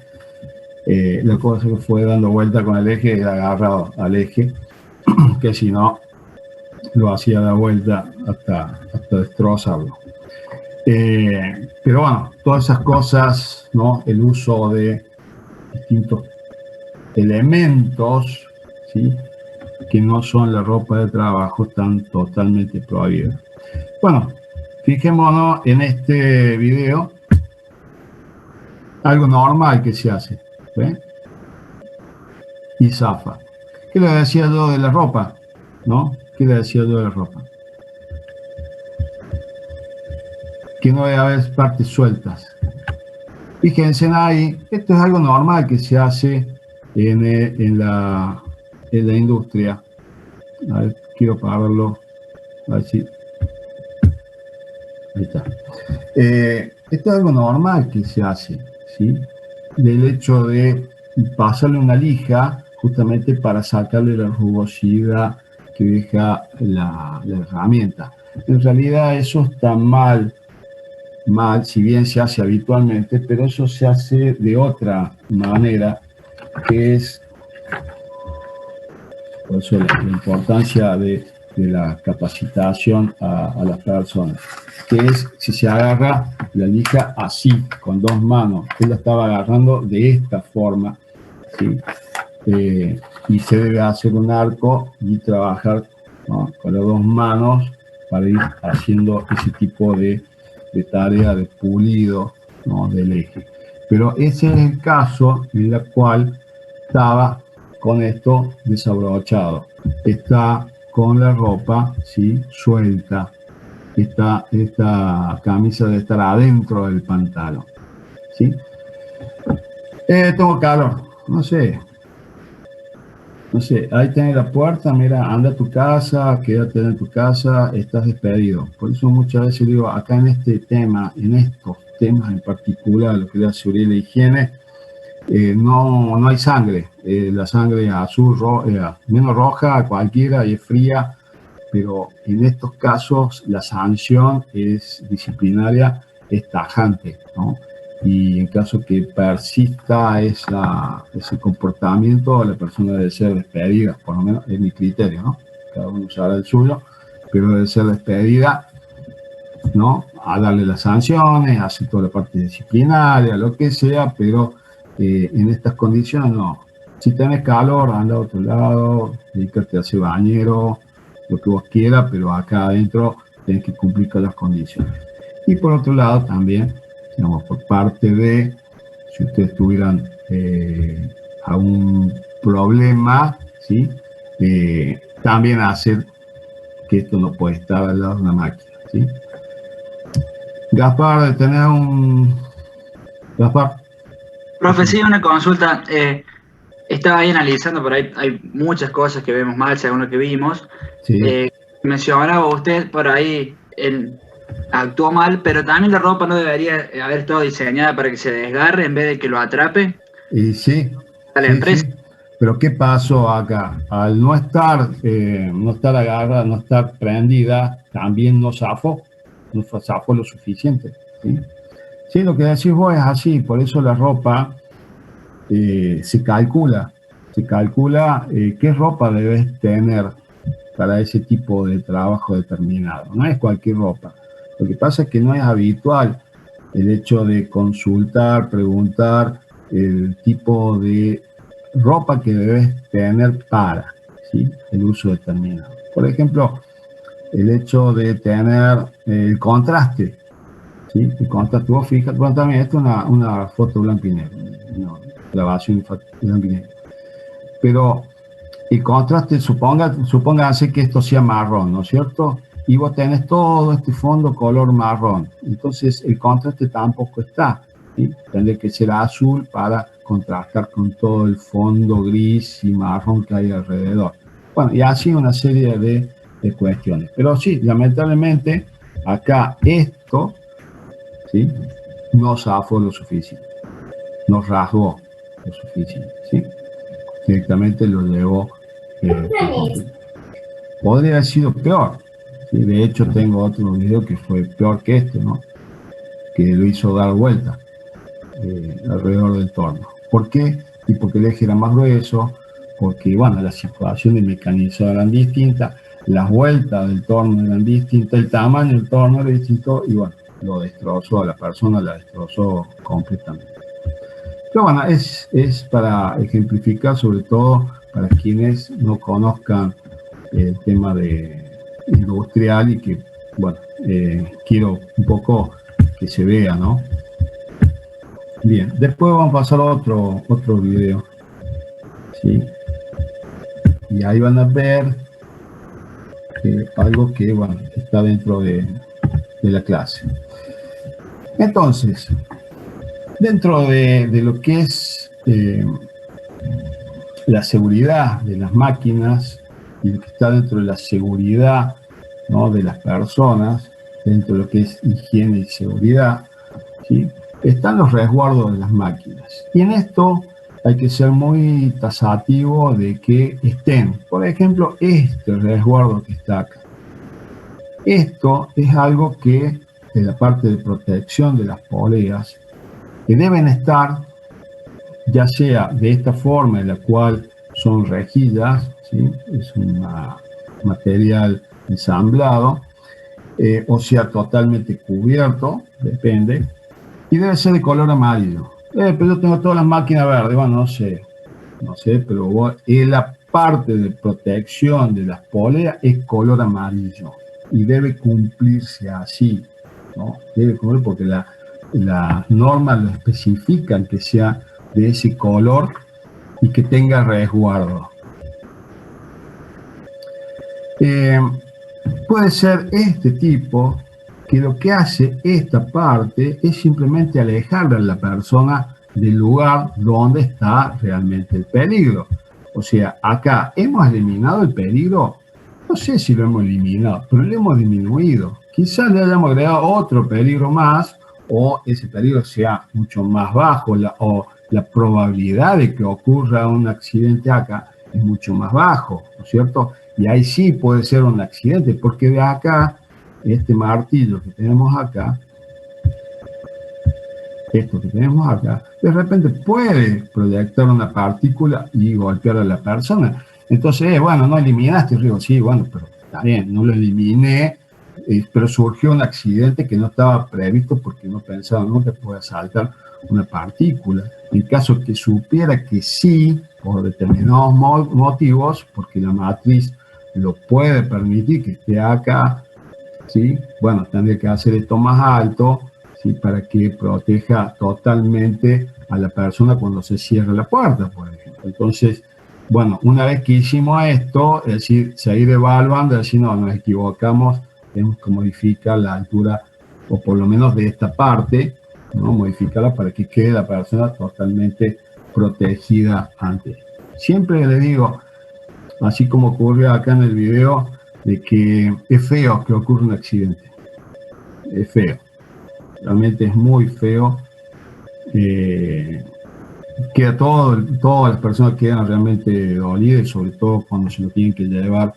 La cosa que fue dando vuelta con el eje era agarrado al eje, que si no lo hacía dar vuelta hasta destrozarlo. Pero bueno, todas esas cosas, ¿no? El uso de distintos elementos, ¿sí? Que no son la ropa de trabajo, están totalmente prohibidos. Bueno, fijémonos en este video, algo normal que se hace, ¿ve? Y zafa. ¿Qué le decía yo de la ropa? ¿No? ¿Qué le decía yo de la ropa? Que no debe haber partes sueltas. Fíjense ahí, esto es algo normal que se hace en la industria. A ver, quiero pararlo. A ver si. Ahí está. Esto es algo normal que se hace, ¿sí? Del hecho de pasarle una lija justamente para sacarle la rugosidad que deja la herramienta. En realidad eso está mal, si bien se hace habitualmente, pero eso se hace de otra manera, que es, por eso la importancia de la capacitación a las personas, que es si se agarra la lija así, con dos manos. Él la estaba agarrando de esta forma, ¿sí? Y se debe hacer un arco y trabajar, ¿no? Con las dos manos para ir haciendo ese tipo de tarea de pulido, ¿no? Del eje. Pero ese es el caso en el cual estaba con esto desabrochado. Está con la ropa, ¿sí? Suelta. Esta camisa debe estar adentro del pantalón, ¿sí? Tengo calor, no sé, ahí tenés la puerta, mira, anda a tu casa, quédate en tu casa, estás despedido. Por eso muchas veces digo, acá en este tema, en estos temas en particular, lo que es la seguridad y la higiene, no hay sangre. La sangre es azul, menos roja, cualquiera, y es fría, pero en estos casos la sanción es disciplinaria, es tajante, ¿no? Y en caso que persista ese comportamiento, la persona debe ser despedida, por lo menos es mi criterio, ¿no? Cada uno usará el suyo, pero debe ser despedida ¿no? A darle las sanciones, a hacer toda la parte disciplinaria, lo que sea, pero en estas condiciones no. Si tenés calor, anda a otro lado, dedícate a hacer bañero, lo que vos quieras, pero acá adentro tenés que cumplir con las condiciones. Y por otro lado también, digamos, por parte de, si ustedes tuvieran algún problema, ¿sí? También hacer que esto no puede estar al lado de una máquina, ¿sí? Gaspar, ¿tenés un... Gaspar? Profe, sí, una consulta. Estaba ahí analizando, por ahí hay muchas cosas que vemos mal según lo que vimos. Sí. Mencionaba usted por ahí, actuó mal, pero también la ropa no debería haber estado diseñada para que se desgarre en vez de que lo atrape Y sí, a la sí, empresa. sí. Pero ¿qué pasó acá? Al no estar agarrada, no estar prendida, también no zafó lo suficiente. ¿Sí? Sí, lo que decís vos es así, por eso la ropa se calcula qué ropa debes tener para ese tipo de trabajo determinado. No es cualquier ropa. Lo que pasa es que no es habitual el hecho de consultar, preguntar el tipo de ropa que debes tener para, ¿sí? El uso determinado. Por ejemplo, el hecho de tener el contraste, ¿sí? El contraste, vos fíjate, bueno, también esto es una foto blanco y negro, no, grabación blanco y negro. Pero el contraste, supóngase que esto sea marrón, ¿no es cierto? Y vos tenés todo este fondo color marrón. Entonces el contraste tampoco está, ¿sí? Tendría que ser azul para contrastar con todo el fondo gris y marrón que hay alrededor. Bueno, y así una serie de cuestiones. Pero sí, lamentablemente, acá esto, ¿sí? No zafó lo suficiente, no rasgó lo suficiente, ¿sí? Directamente lo llevó. Podría haber sido peor. ¿Sí? De hecho, tengo otro video que fue peor que este, ¿no? Que lo hizo dar vuelta alrededor del torno. ¿Por qué? Y porque el eje era más grueso, porque, bueno, la situación del mecanizado eran distintas, las vueltas del torno eran distintas, el tamaño del torno era distinto, y bueno, lo destrozó a la persona, la destrozó completamente. Pero bueno, es para ejemplificar, sobre todo para quienes no conozcan el tema de industrial y que, bueno, quiero un poco que se vea, ¿no? Bien, después vamos a pasar a otro video, ¿sí? Y ahí van a ver algo que, bueno, está dentro de la clase. Entonces, dentro de lo que es la seguridad de las máquinas y lo que está dentro de la seguridad, ¿no?, de las personas, dentro de lo que es higiene y seguridad, ¿sí?, están los resguardos de las máquinas. Y en esto hay que ser muy tasativo de que estén. Por ejemplo, este resguardo que está acá. Esto es algo que, de la parte de protección de las poleas, que deben estar, ya sea de esta forma en la cual son rejillas, ¿sí?, es un material ensamblado, o sea totalmente cubierto, depende, y debe ser de color amarillo. Pero yo tengo todas las máquinas verdes, bueno, no sé, pero la parte de protección de las poleas es color amarillo y debe cumplirse así, ¿no? Debe cumplir porque las normas lo especifican que sea de ese color y que tenga resguardo. Puede ser este tipo, que lo que hace esta parte es simplemente alejar a la persona del lugar donde está realmente el peligro. O sea, acá hemos eliminado el peligro, no sé si lo hemos eliminado, pero lo hemos disminuido. Quizás le hayamos agregado otro peligro más, o ese peligro sea mucho más bajo, o la probabilidad de que ocurra un accidente acá es mucho más bajo, ¿no es cierto? Y ahí sí puede ser un accidente, porque de acá, este martillo que tenemos acá, esto que tenemos acá, de repente puede proyectar una partícula y golpear a la persona. Entonces, bueno, no eliminaste el riesgo, sí, bueno, pero está bien, no lo eliminé pero surgió un accidente que no estaba previsto porque no pensaba nunca que pueda saltar una partícula. En caso que supiera que sí, por determinados motivos, porque la matriz lo puede permitir que esté acá, ¿sí? Bueno, tendría que hacer esto más alto, ¿sí? Para que proteja totalmente a la persona cuando se cierra la puerta, por ejemplo. Entonces, bueno, una vez que hicimos esto, es decir, seguir evaluando, es decir, no, nos equivocamos, tenemos que modificar la altura, o por lo menos de esta parte, ¿no? Modificarla para que quede la persona totalmente protegida antes. Siempre le digo, así como ocurrió acá en el video, de que es feo que ocurra un accidente. Es feo. Realmente es muy feo. Queda todas las personas quedan realmente dolidas, sobre todo cuando se lo tienen que llevar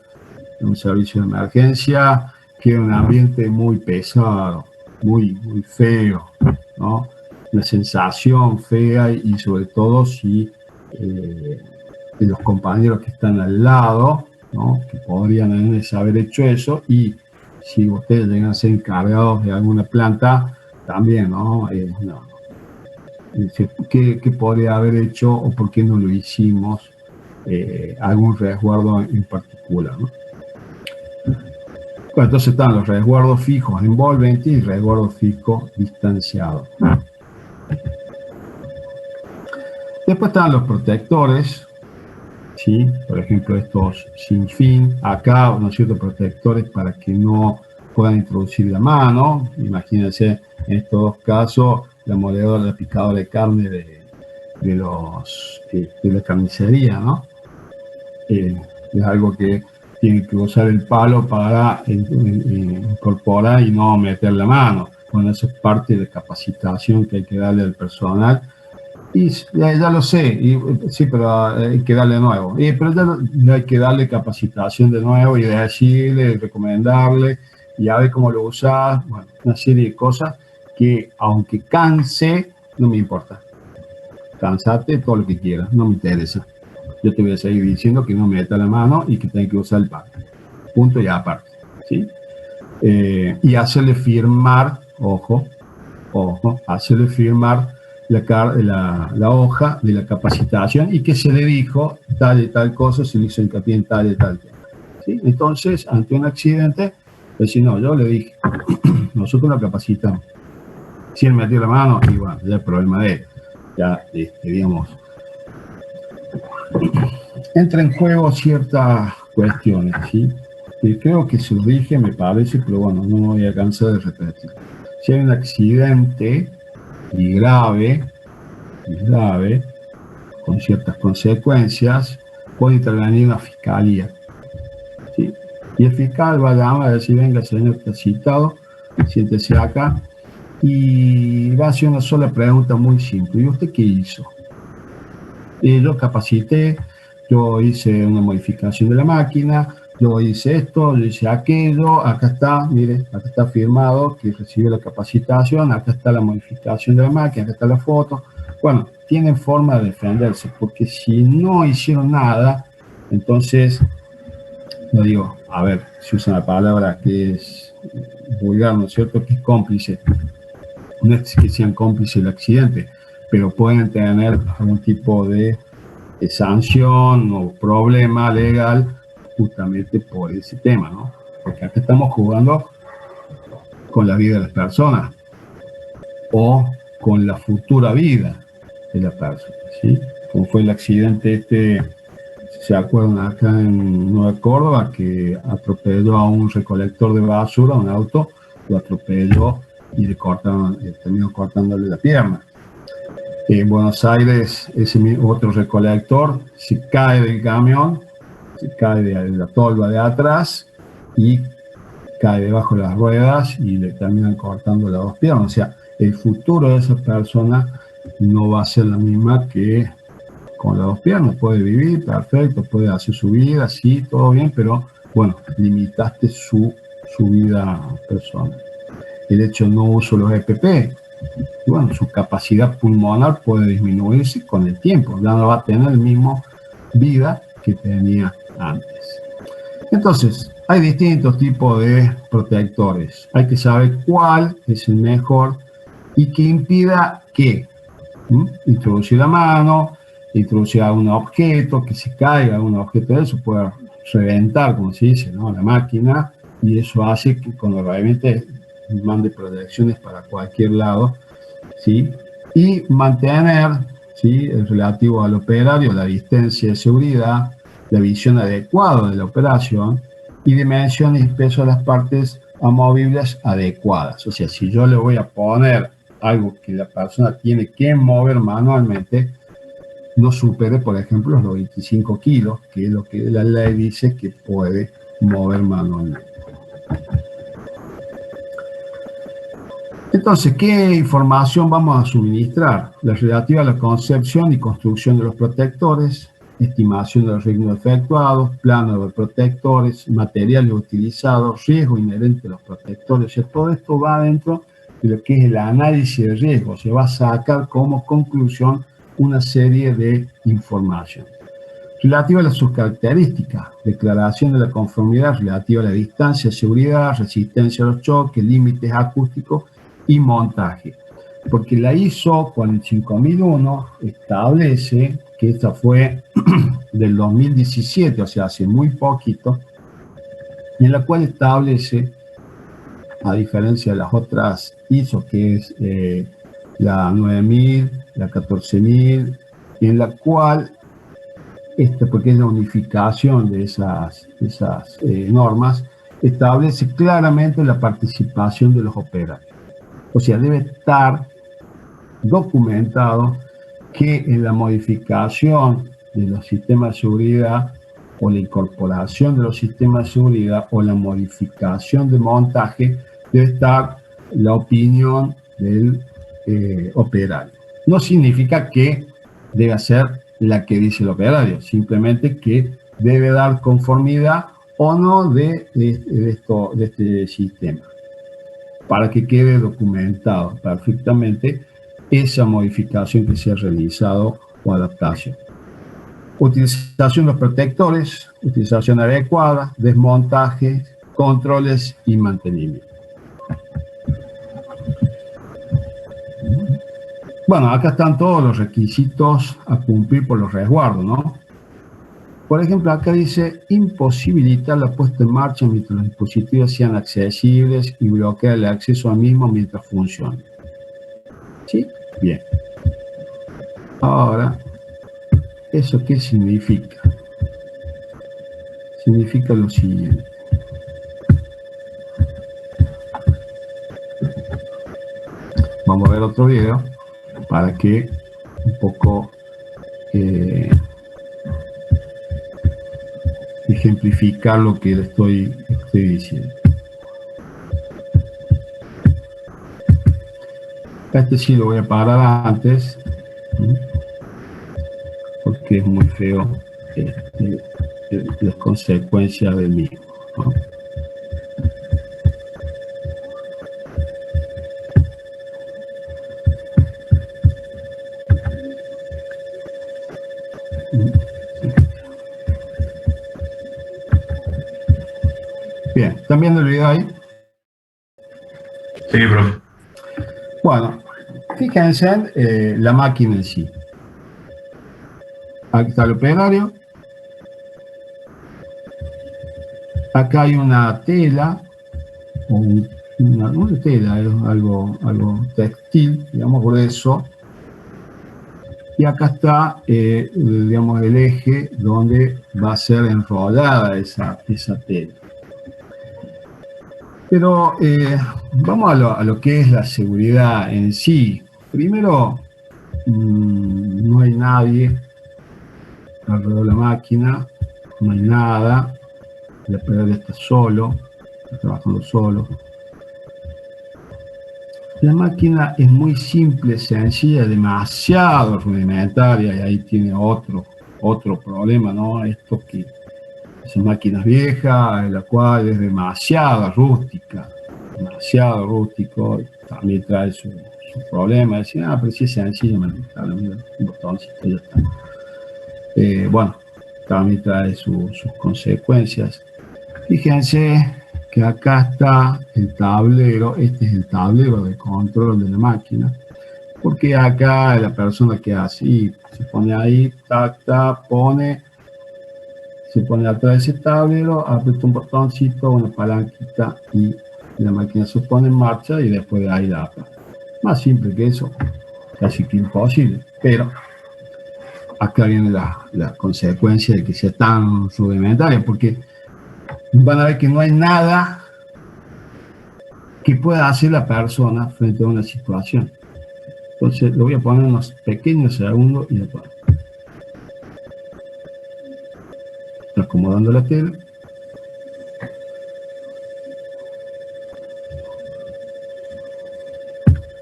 a un servicio de emergencia. Queda un ambiente muy pesado, muy feo, ¿no? Una sensación fea y sobre todo si los compañeros que están al lado, ¿no? Que podrían haber hecho eso, y si ustedes llegan a ser encargados de alguna planta, también, ¿no? ¿Qué podría haber hecho o por qué no lo hicimos? Algún resguardo en particular, ¿no? Bueno, entonces están los resguardos fijos envolventes y resguardos fijos distanciados. Después están los protectores, ¿sí? Por ejemplo, estos sin fin, acá, ¿no es cierto?, protectores para que no puedan introducir la mano. Imagínense, en estos dos casos, la moledora, la picadora de carne de la carnicería, ¿no? Es algo que tiene que usar el palo para incorporar y no meter la mano. Bueno, eso es parte de la capacitación que hay que darle al personal. Y ya lo sé, sí, pero hay que darle nuevo. Pero ya hay que darle capacitación de nuevo y decirle, recomendarle, y a ver cómo lo usas. Bueno, una serie de cosas que, aunque canse, no me importa. Cansate todo lo que quieras, no me interesa. Yo te voy a seguir diciendo que no meta la mano y que tenga que usar el palo. Punto y aparte, ¿sí? Y hacerle firmar, ojo, hacerle firmar la hoja de la capacitación y que se le dijo tal y tal cosa, se le hizo hincapié en tal y tal. ¿Sí? Entonces, ante un accidente, decir, no, yo le dije, nosotros lo capacitamos. Si él metió la mano, y bueno, ya es problema de él. Ya, digamos, entra en juego ciertas cuestiones, ¿sí? Y creo que se lo dije, me parece, pero bueno, no me voy a cansar de repetir. Si hay un accidente y grave, con ciertas consecuencias, puede intervenir una fiscalía, ¿sí? Y el fiscal va a llamar a decir, venga, señor, está citado, siéntese acá, y va a hacer una sola pregunta muy simple. ¿Y usted qué hizo? Y yo capacité, yo hice una modificación de la máquina, yo hice esto, yo hice aquello, acá está, mire, acá está firmado que recibió la capacitación, acá está la modificación de la máquina, acá está la foto. Bueno, tienen forma de defenderse, porque si no hicieron nada, entonces, no digo, a ver, si usa una palabra que es vulgar, ¿no es cierto?, que es cómplice. No es que sean cómplices del accidente, pero pueden tener algún tipo de sanción o problema legal justamente por ese tema, ¿no? Porque acá estamos jugando con la vida de las personas o con la futura vida de la persona, ¿sí? Como fue el accidente ¿se acuerdan acá en Nueva Córdoba, que atropelló a un recolector de basura, un auto, lo atropelló y le terminó cortándole la pierna? En Buenos Aires, ese otro recolector se cae del camión, se cae de la tolva de atrás y cae debajo de las ruedas y le terminan cortando las dos piernas. O sea, el futuro de esa persona no va a ser la misma que con las dos piernas. Puede vivir, perfecto, puede hacer su vida, sí, todo bien, pero bueno, limitaste su vida personal. El hecho de no uso los EPP, y bueno, su capacidad pulmonar puede disminuirse con el tiempo, ya no va a tener la misma vida que tenía antes. Entonces, hay distintos tipos de protectores. Hay que saber cuál es el mejor y que impida que introducir la mano, introducir algún objeto, que se caiga algún objeto de eso, pueda reventar, como se dice, ¿no? La máquina, y eso hace que cuando realmente mande proyecciones para cualquier lado, ¿sí? Y mantener, ¿sí?, el relativo al operario, la distancia de seguridad, la visión adecuada de la operación y dimensiones y peso de las partes amovibles adecuadas. O sea, si yo le voy a poner algo que la persona tiene que mover manualmente, no supere, por ejemplo, los 25 kilos, que es lo que la ley dice que puede mover manualmente. Entonces, ¿qué información vamos a suministrar? La relativa a la concepción y construcción de los protectores, estimación de los riesgos efectuados, plano de protectores, materiales utilizados, riesgo inherente a los protectores. O sea, todo esto va dentro de lo que es el análisis de riesgo. Se va a sacar como conclusión una serie de información. Relativa a sus características, declaración de la conformidad relativa a la distancia, seguridad, resistencia a los choques, límites acústicos y montaje. Porque la ISO 45001 establece, que esta fue del 2017, o sea, hace muy poquito, en la cual establece, a diferencia de las otras ISO, que es la 9000, la 14000, en la cual, porque es la unificación de esas normas, establece claramente la participación de los operarios. O sea, debe estar documentado que en la modificación de los sistemas de seguridad o la incorporación de los sistemas de seguridad o la modificación de montaje debe estar la opinión del operario. No significa que debe ser la que dice el operario, simplemente que debe dar conformidad o no de este sistema, para que quede documentado perfectamente esa modificación que se ha realizado o adaptación. Utilización de los protectores, utilización adecuada, desmontaje, controles y mantenimiento. Bueno, acá están todos los requisitos a cumplir por los resguardos, ¿no? Por ejemplo, acá dice imposibilitar la puesta en marcha mientras los dispositivos sean accesibles y bloquear el acceso al mismo mientras funcione. ¿Sí? Bien. Ahora, ¿eso qué significa? Significa lo siguiente. Vamos a ver otro video para que un poco ejemplificar lo que le estoy diciendo. Este sí lo voy a parar antes, porque es muy feo las consecuencias del mismo, ¿no? Bien, ¿están viendo el video ahí? Sí, profe. Bueno, fíjense en la máquina en sí. Aquí está el operario. Acá hay una tela, o una tela, es algo textil, digamos, grueso. Y acá está, digamos, el eje donde va a ser enrollada esa tela. Pero vamos a lo que es la seguridad en sí. Primero, no hay nadie alrededor de la máquina, no hay nada, el operador está solo, está trabajando solo. La máquina es muy simple, sencilla, demasiado rudimentaria, y ahí tiene otro problema, ¿no? Esto que esa máquina vieja, en la cual es demasiado rústico, también trae su problema. Decir, pero si es sencillo, un botoncito, ya está. Bueno, también trae sus consecuencias. Fíjense que acá está el tablero, este es el tablero de control de la máquina, porque acá la persona que hace, y se pone ahí, tac, tac, se pone atrás de ese tablero, aprieta un botoncito, una palanquita y la máquina se pone en marcha y después de ahí la apaga. Más simple que eso, casi que imposible, pero acá viene la consecuencia de que sea tan rudimentaria, porque van a ver que no hay nada que pueda hacer la persona frente a una situación. Entonces lo voy a poner unos pequeños segundos y después acomodando la tela.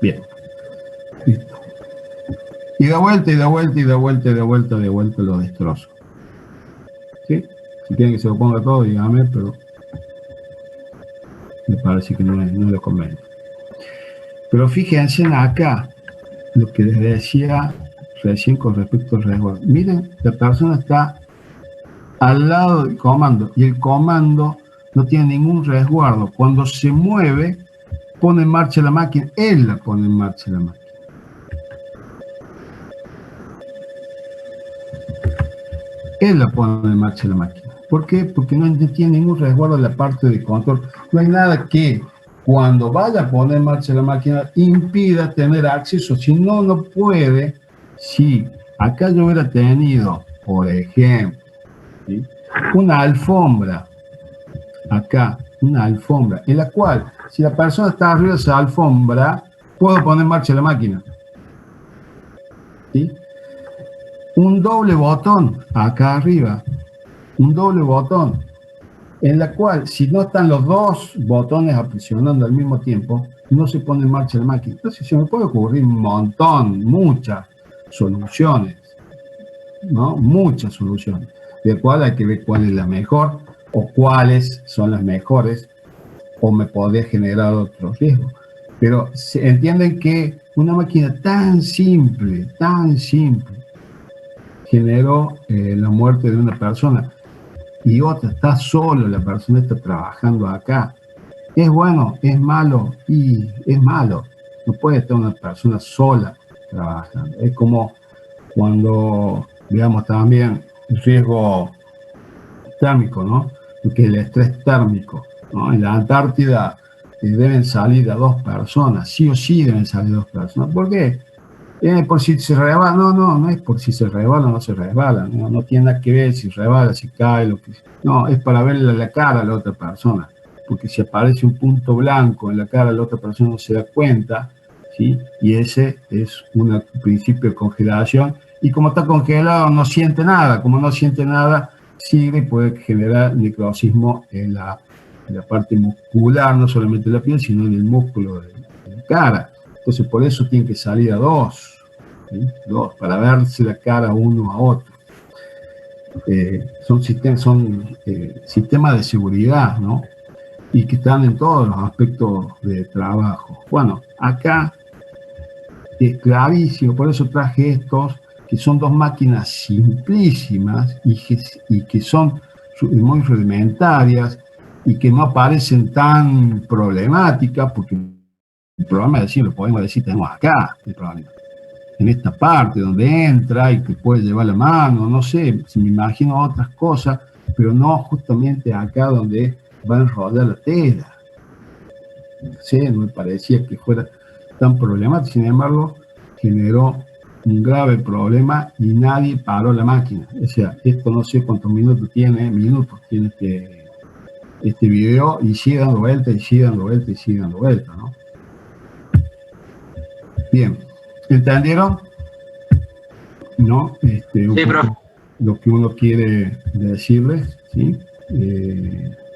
Bien, listo. Y de vuelta, y de vuelta, y de vuelta, y de vuelta, de vuelta lo destrozo. ¿Sí? Si quieren que se lo ponga todo, dígame, pero me parece que no lo conviene. Pero fíjense en acá, lo que les decía recién con respecto al resguardo. Miren, la persona está al lado del comando y el comando no tiene ningún resguardo. Cuando se mueve, pone en marcha la máquina, él la pone en marcha la máquina. Él la pone en marcha la máquina. ¿Por qué? Porque no tiene ningún resguardo en la parte de control. No hay nada que cuando vaya a poner en marcha la máquina impida tener acceso. Si no, no puede. Si acá yo hubiera tenido, por ejemplo, ¿sí?, una alfombra, acá, una alfombra, en la cual, si la persona está arriba de esa alfombra, puedo poner en marcha la máquina. ¿Sí? Un doble botón acá arriba, un doble botón, en la cual si no están los dos botones presionando al mismo tiempo, no se pone en marcha la máquina. Entonces se me puede ocurrir un montón, muchas soluciones, ¿no? Muchas soluciones, de cual hay que ver cuál es la mejor o cuáles son las mejores o me podría generar otro riesgo. Pero se entienden que una máquina tan simple, generó la muerte de una persona y otra está solo, la persona está trabajando acá. ¿Es bueno? ¿Es malo? Y es malo. No puede estar una persona sola trabajando. Es como cuando, digamos, también el riesgo térmico, ¿no? Porque el estrés térmico, ¿no? En la Antártida deben salir a 2 personas, sí o sí deben salir 2 personas. ¿Por qué? Por si se resbala, no es por si se resbala o no se resbala, no tiene nada que ver si resbala, si cae, lo que no, es para verle la cara a la otra persona, porque si aparece un punto blanco en la cara de la otra persona no se da cuenta, ¿sí? Y ese es un principio de congelación, y como está congelado no siente nada, como no siente nada, sigue y puede generar necrosismo en la parte muscular, no solamente en la piel, sino en el músculo de la cara. Entonces, por eso tienen que salir a 2, ¿sí? 2, para verse la cara uno a otro. Son sistemas de seguridad, ¿no? Y que están en todos los aspectos de trabajo. Bueno, acá es clarísimo, por eso traje estos, que son 2 máquinas simplísimas y que son muy rudimentarias y que no parecen tan problemáticas, porque el problema es decir, lo podemos decir, tenemos acá el problema, en esta parte donde entra y que puede llevar la mano, no sé, si me imagino otras cosas, pero no justamente acá donde va a enrollar la tela. No sé, no me parecía que fuera tan problemático, sin embargo, generó un grave problema y nadie paró la máquina. O sea, esto no sé cuántos minutos tiene este video y sigue dando vuelta y sigue dando vuelta y sigue dando vuelta, ¿no? Bien, ¿entendieron? ¿No? Sí, profe. Lo que uno quiere decirles, ¿sí?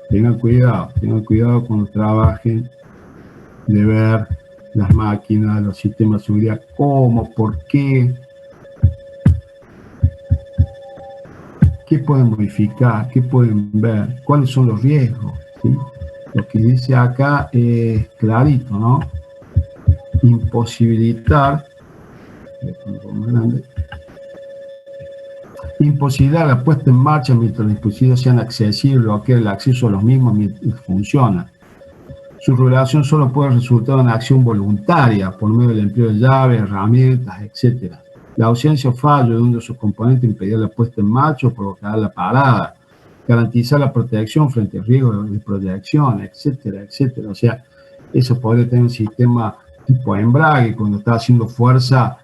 Tengan cuidado cuando trabajen de ver las máquinas, los sistemas de seguridad, cómo, por qué pueden modificar, qué pueden ver, cuáles son los riesgos, ¿sí? Lo que dice acá es clarito, ¿no? Imposibilitar, Imposibilidad de la puesta en marcha mientras los dispositivos sean accesibles o que el acceso a los mismos mientras funcionan. Su regulación solo puede resultar en una acción voluntaria por medio del empleo de llaves, herramientas, etc. La ausencia o fallo de uno de sus componentes impedirá la puesta en marcha o provocará la parada. Garantizar la protección frente al riesgo de proyección, etcétera, etcétera. O sea, eso podría tener un sistema tipo embrague, cuando está haciendo fuerza,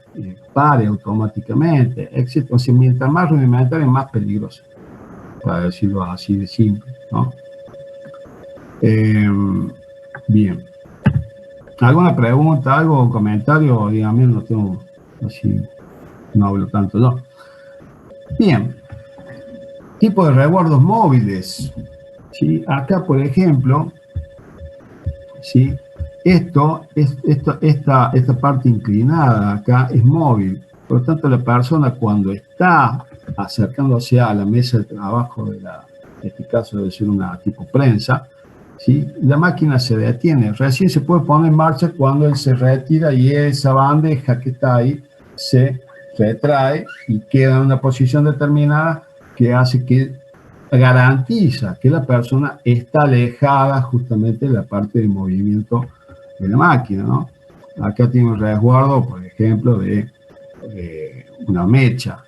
pare automáticamente, etc. O sea, mientras más rudimentario, más peligroso, para decirlo así de simple, ¿no? Bien. ¿Alguna pregunta, algo, comentario? Dígame, no tengo, así, no hablo tanto yo. Bien. Tipo de resguardos móviles. ¿Sí? Acá, por ejemplo, ¿sí? Esta parte inclinada acá es móvil. Por lo tanto, la persona cuando está acercándose a la mesa de trabajo en este caso debe ser una tipo prensa, ¿sí? La máquina se detiene. Recién se puede poner en marcha cuando él se retira y esa bandeja que está ahí se retrae y queda en una posición determinada que hace que garantiza que la persona está alejada justamente de la parte de movimiento de la máquina, ¿no? Acá tiene un resguardo, por ejemplo, de una mecha.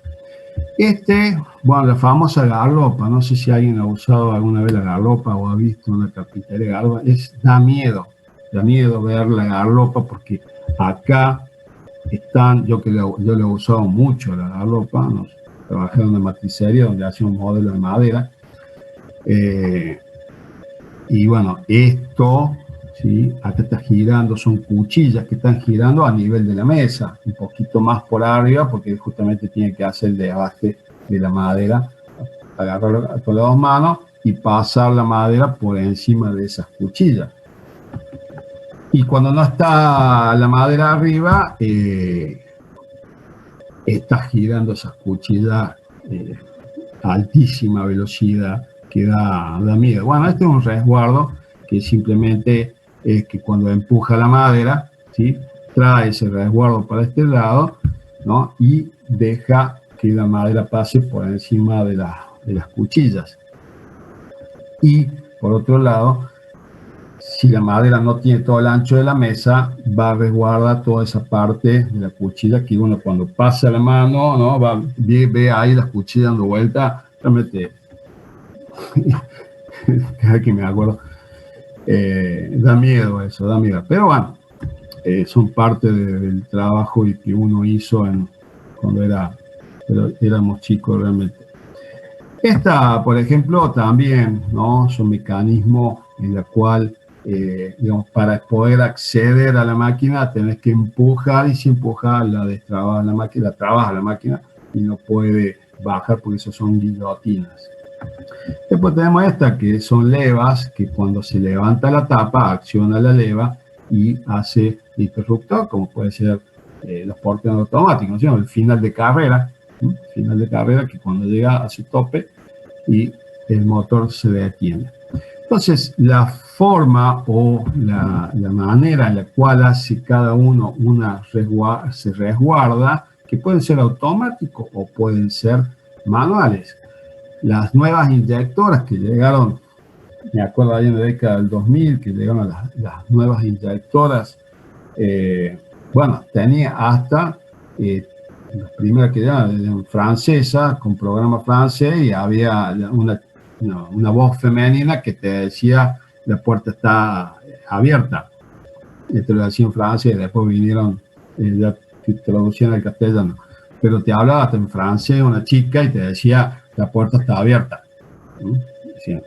Bueno, la famosa garlopa, no sé si alguien ha usado alguna vez la garlopa o ha visto una carpintería de garlopa, da miedo ver la garlopa porque acá están, yo le he usado mucho la garlopa, ¿no? Trabajé en una matricería donde hacía un modelo de madera, y bueno, esto, ¿sí? Acá está girando, son cuchillas que están girando a nivel de la mesa, un poquito más por arriba, porque justamente tiene que hacer el desbaste de la madera, agarrarlo con las dos manos y pasar la madera por encima de esas cuchillas. Y cuando no está la madera arriba, está girando esas cuchillas a altísima velocidad que da miedo. Bueno, este es un resguardo que simplemente es que cuando empuja la madera, ¿sí? Trae ese resguardo para este lado, ¿no? Y deja que la madera pase por encima de las cuchillas. Y por otro lado, si la madera no tiene todo el ancho de la mesa, va a resguardar toda esa parte de la cuchilla que uno cuando pasa la mano, ¿no? Ve ahí las cuchillas dando vuelta, realmente, cada que me acuerdo, da miedo eso, da miedo. Pero bueno, son parte del trabajo que uno hizo cuando éramos chicos realmente. Esta, por ejemplo, también, ¿no? Son mecanismos en la cual, digamos, para poder acceder a la máquina tenés que empujar, y si empujas la destrabas la máquina, la trabas a la máquina y no puede bajar porque esas son guillotinas. Después tenemos esta que son levas, que cuando se levanta la tapa acciona la leva y hace interruptor, como puede ser los portones automáticos, ¿no? El final de carrera, ¿sí? Final de carrera que cuando llega a su tope y el motor se detiene. Entonces, la forma o la manera en la cual hace cada uno se resguarda, que pueden ser automáticos o pueden ser manuales. Las nuevas inyectoras que llegaron, me acuerdo ahí en la década del 2000, que llegaron las nuevas inyectoras, bueno, tenía hasta las primeras que llegaron francesas, con programa francés, y había una voz femenina que te decía la puerta está abierta. Esto lo decía en francés, y después vinieron, ya traducían al castellano. Pero te hablaba hasta en francés una chica y te decía la puerta está abierta. ¿Sí?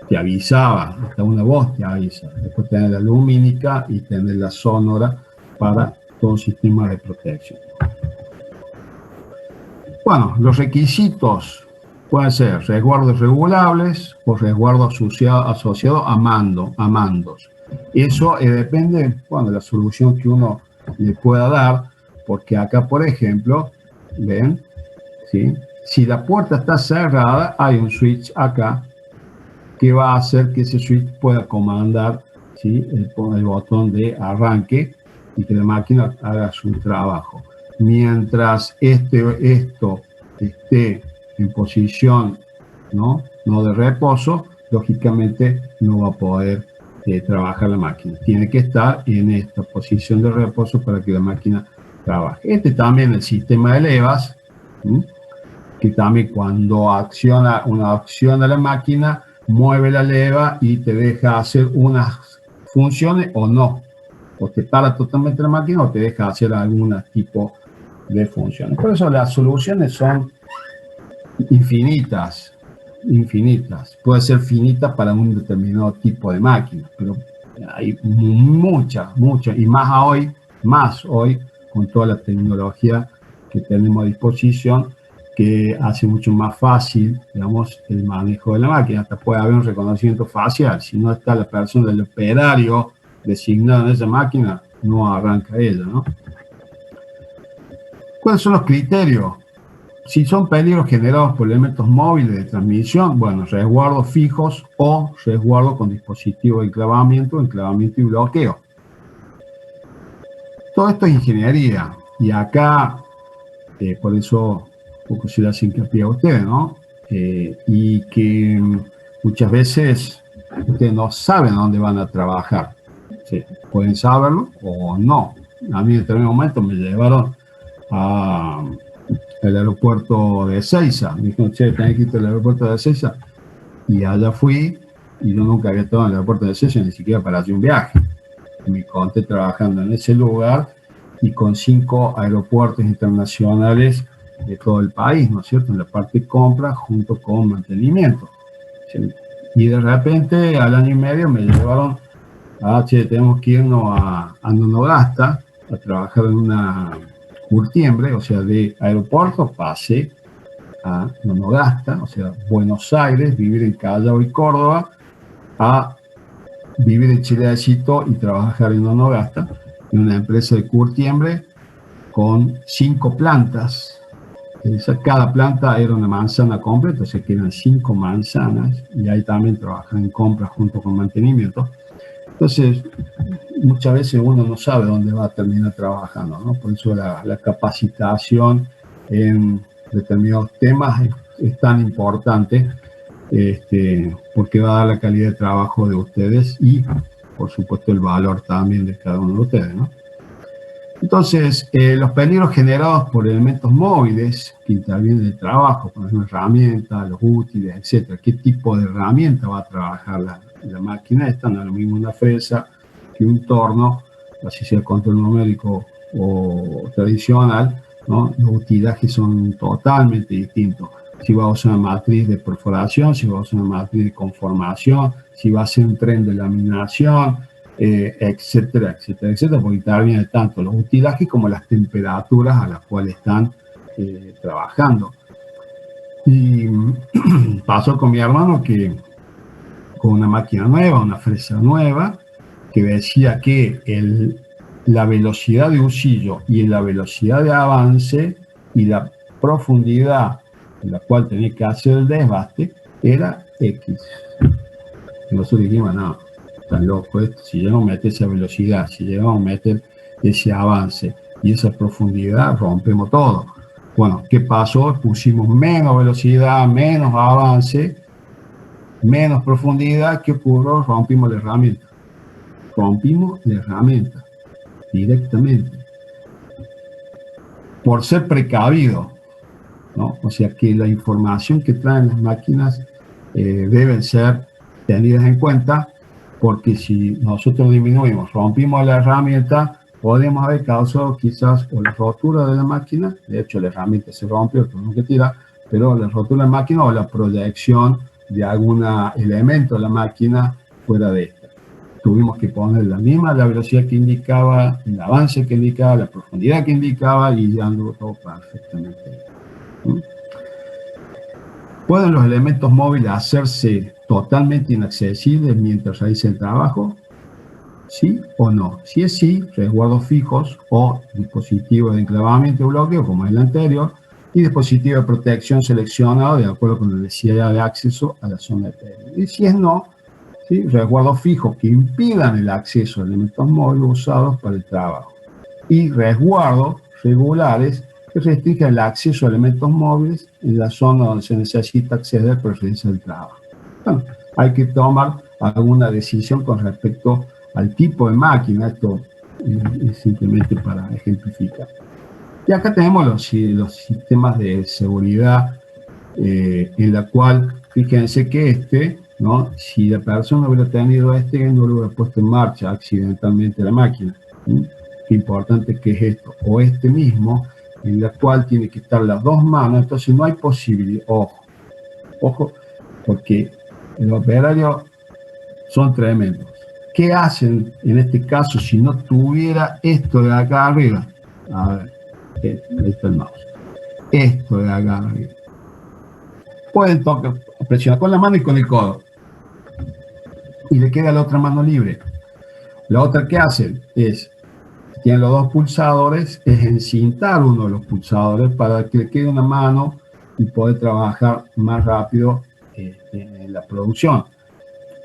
Te avisaba, hasta una voz te avisa. Después tenés la lumínica y tenés la sonora para todo sistema de protección. Bueno, los requisitos pueden ser resguardos regulables o resguardo asociado a mandos. Eso depende, bueno, de la solución que uno le pueda dar, porque acá, por ejemplo, ven, ¿sí? Si la puerta está cerrada, hay un switch acá que va a hacer que ese switch pueda comandar, ¿sí? el botón de arranque y que la máquina haga su trabajo. Mientras esto esté en posición no de reposo, lógicamente no va a poder trabajar la máquina. Tiene que estar en esta posición de reposo para que la máquina trabaje. También el sistema de levas, ¿sí? Que también cuando acciona la máquina, mueve la leva y te deja hacer unas funciones o no. O te para totalmente la máquina o te deja hacer algún tipo de funciones. Por eso las soluciones son infinitas. Puede ser finita para un determinado tipo de máquina, pero hay muchas, y más hoy, con toda la tecnología que tenemos a disposición, que hace mucho más fácil, digamos, el manejo de la máquina. Hasta puede haber un reconocimiento facial. Si no está la persona, el operario designado en esa máquina, no arranca ella, ¿no? ¿Cuáles son los criterios? Si son peligros generados por elementos móviles de transmisión, bueno, resguardos fijos o resguardo con dispositivo de enclavamiento y bloqueo. Todo esto es ingeniería y acá, por eso un poco se le hace hincapié a ustedes, ¿no? Y que muchas veces ustedes no saben a dónde van a trabajar. Sí, pueden saberlo o no. A mí en determinado momento me llevaron al aeropuerto de Ezeiza. Me dijeron, che, tenés que irte al aeropuerto de Ezeiza. Y allá fui, y yo nunca había estado en el aeropuerto de Ezeiza, ni siquiera para hacer un viaje. Me conté trabajando en ese lugar y con 5 aeropuertos internacionales de todo el país, ¿no es cierto? En la parte de compra junto con mantenimiento. ¿Sí? Y de repente, al año y medio, me llevaron che, tenemos que irnos a Antofagasta a trabajar en una curtiembre, o sea, de aeropuerto pasé a Antofagasta, o sea, Buenos Aires, vivir en Callao y Córdoba, a vivir en Chilecito y trabajar en Antofagasta, en una empresa de curtiembre con 5 plantas. Cada planta era una manzana completa, o sea que eran 5 manzanas, y ahí también trabajan en compras junto con mantenimiento. Entonces, muchas veces uno no sabe dónde va a terminar trabajando, ¿no? Por eso la capacitación en determinados temas es tan importante, porque va a dar la calidad de trabajo de ustedes y, por supuesto, el valor también de cada uno de ustedes, ¿no? Entonces, los peligros generados por elementos móviles que intervienen en el trabajo, por ejemplo, herramientas, los útiles, etcétera. ¿Qué tipo de herramienta va a trabajar la máquina? Esta no es lo mismo una fresa que un torno, así sea control numérico o tradicional, ¿no? Los utilajes son totalmente distintos. Si va a usar una matriz de perforación, si va a usar una matriz de conformación, si va a ser un tren de laminación, etcétera, porque interviene tanto los utilajes como las temperaturas a las cuales están trabajando. Y pasó con mi hermano que con una máquina nueva, una fresa nueva, que decía que la velocidad de usillo y la velocidad de avance y la profundidad en la cual tenía que hacer el desbaste era X. Y nosotros dijimos, no, tan loco esto, si llegamos a meter esa velocidad, si llegamos a meter ese avance y esa profundidad, rompemos todo. Bueno, ¿qué pasó? Pusimos menos velocidad, menos avance, menos profundidad. ¿Qué ocurrió? Rompimos la herramienta. Directamente. Por ser precavido, ¿no? O sea que la información que traen las máquinas deben ser tenidas en cuenta, porque si nosotros disminuimos, rompimos la herramienta, podemos haber causado quizás o la rotura de la máquina. De hecho, la herramienta se rompió, tuvimos que tirar, pero la rotura de la máquina o la proyección de algún elemento de la máquina fuera de esta. Tuvimos que poner la velocidad que indicaba, el avance que indicaba, la profundidad que indicaba, y ya anduvo todo perfectamente. ¿Sí? ¿Pueden los elementos móviles hacerse totalmente inaccesibles mientras realiza el trabajo? ¿Sí o no? Si es sí, resguardos fijos o dispositivos de enclavamiento y bloqueo, como es el anterior, y dispositivo de protección seleccionado de acuerdo con la necesidad de acceso a la zona de peligro. Y si es no, ¿sí? Resguardos fijos que impidan el acceso a elementos móviles usados para el trabajo. Y resguardos regulares que restringe el acceso a elementos móviles en la zona donde se necesita acceder para realizar el trabajo. Bueno, hay que tomar alguna decisión con respecto al tipo de máquina, esto es simplemente para ejemplificar. Y acá tenemos los sistemas de seguridad, en la cual, fíjense que ¿no? Si la persona hubiera tenido no lo hubiera puesto en marcha accidentalmente la máquina. ¿Sí? Qué importante que es esto. O mismo, en la cual tiene que estar las dos manos, entonces no hay posibilidad. Ojo, porque los operarios son tremendos. ¿Qué hacen en este caso si no tuviera esto de acá arriba? A ver, ahí está el mouse. Esto de acá arriba. Pueden presionar con la mano y con el codo. Y le queda la otra mano libre. La otra que hacen es, tienen los dos pulsadores, es encintar uno de los pulsadores para que le quede una mano y poder trabajar más rápido en la producción.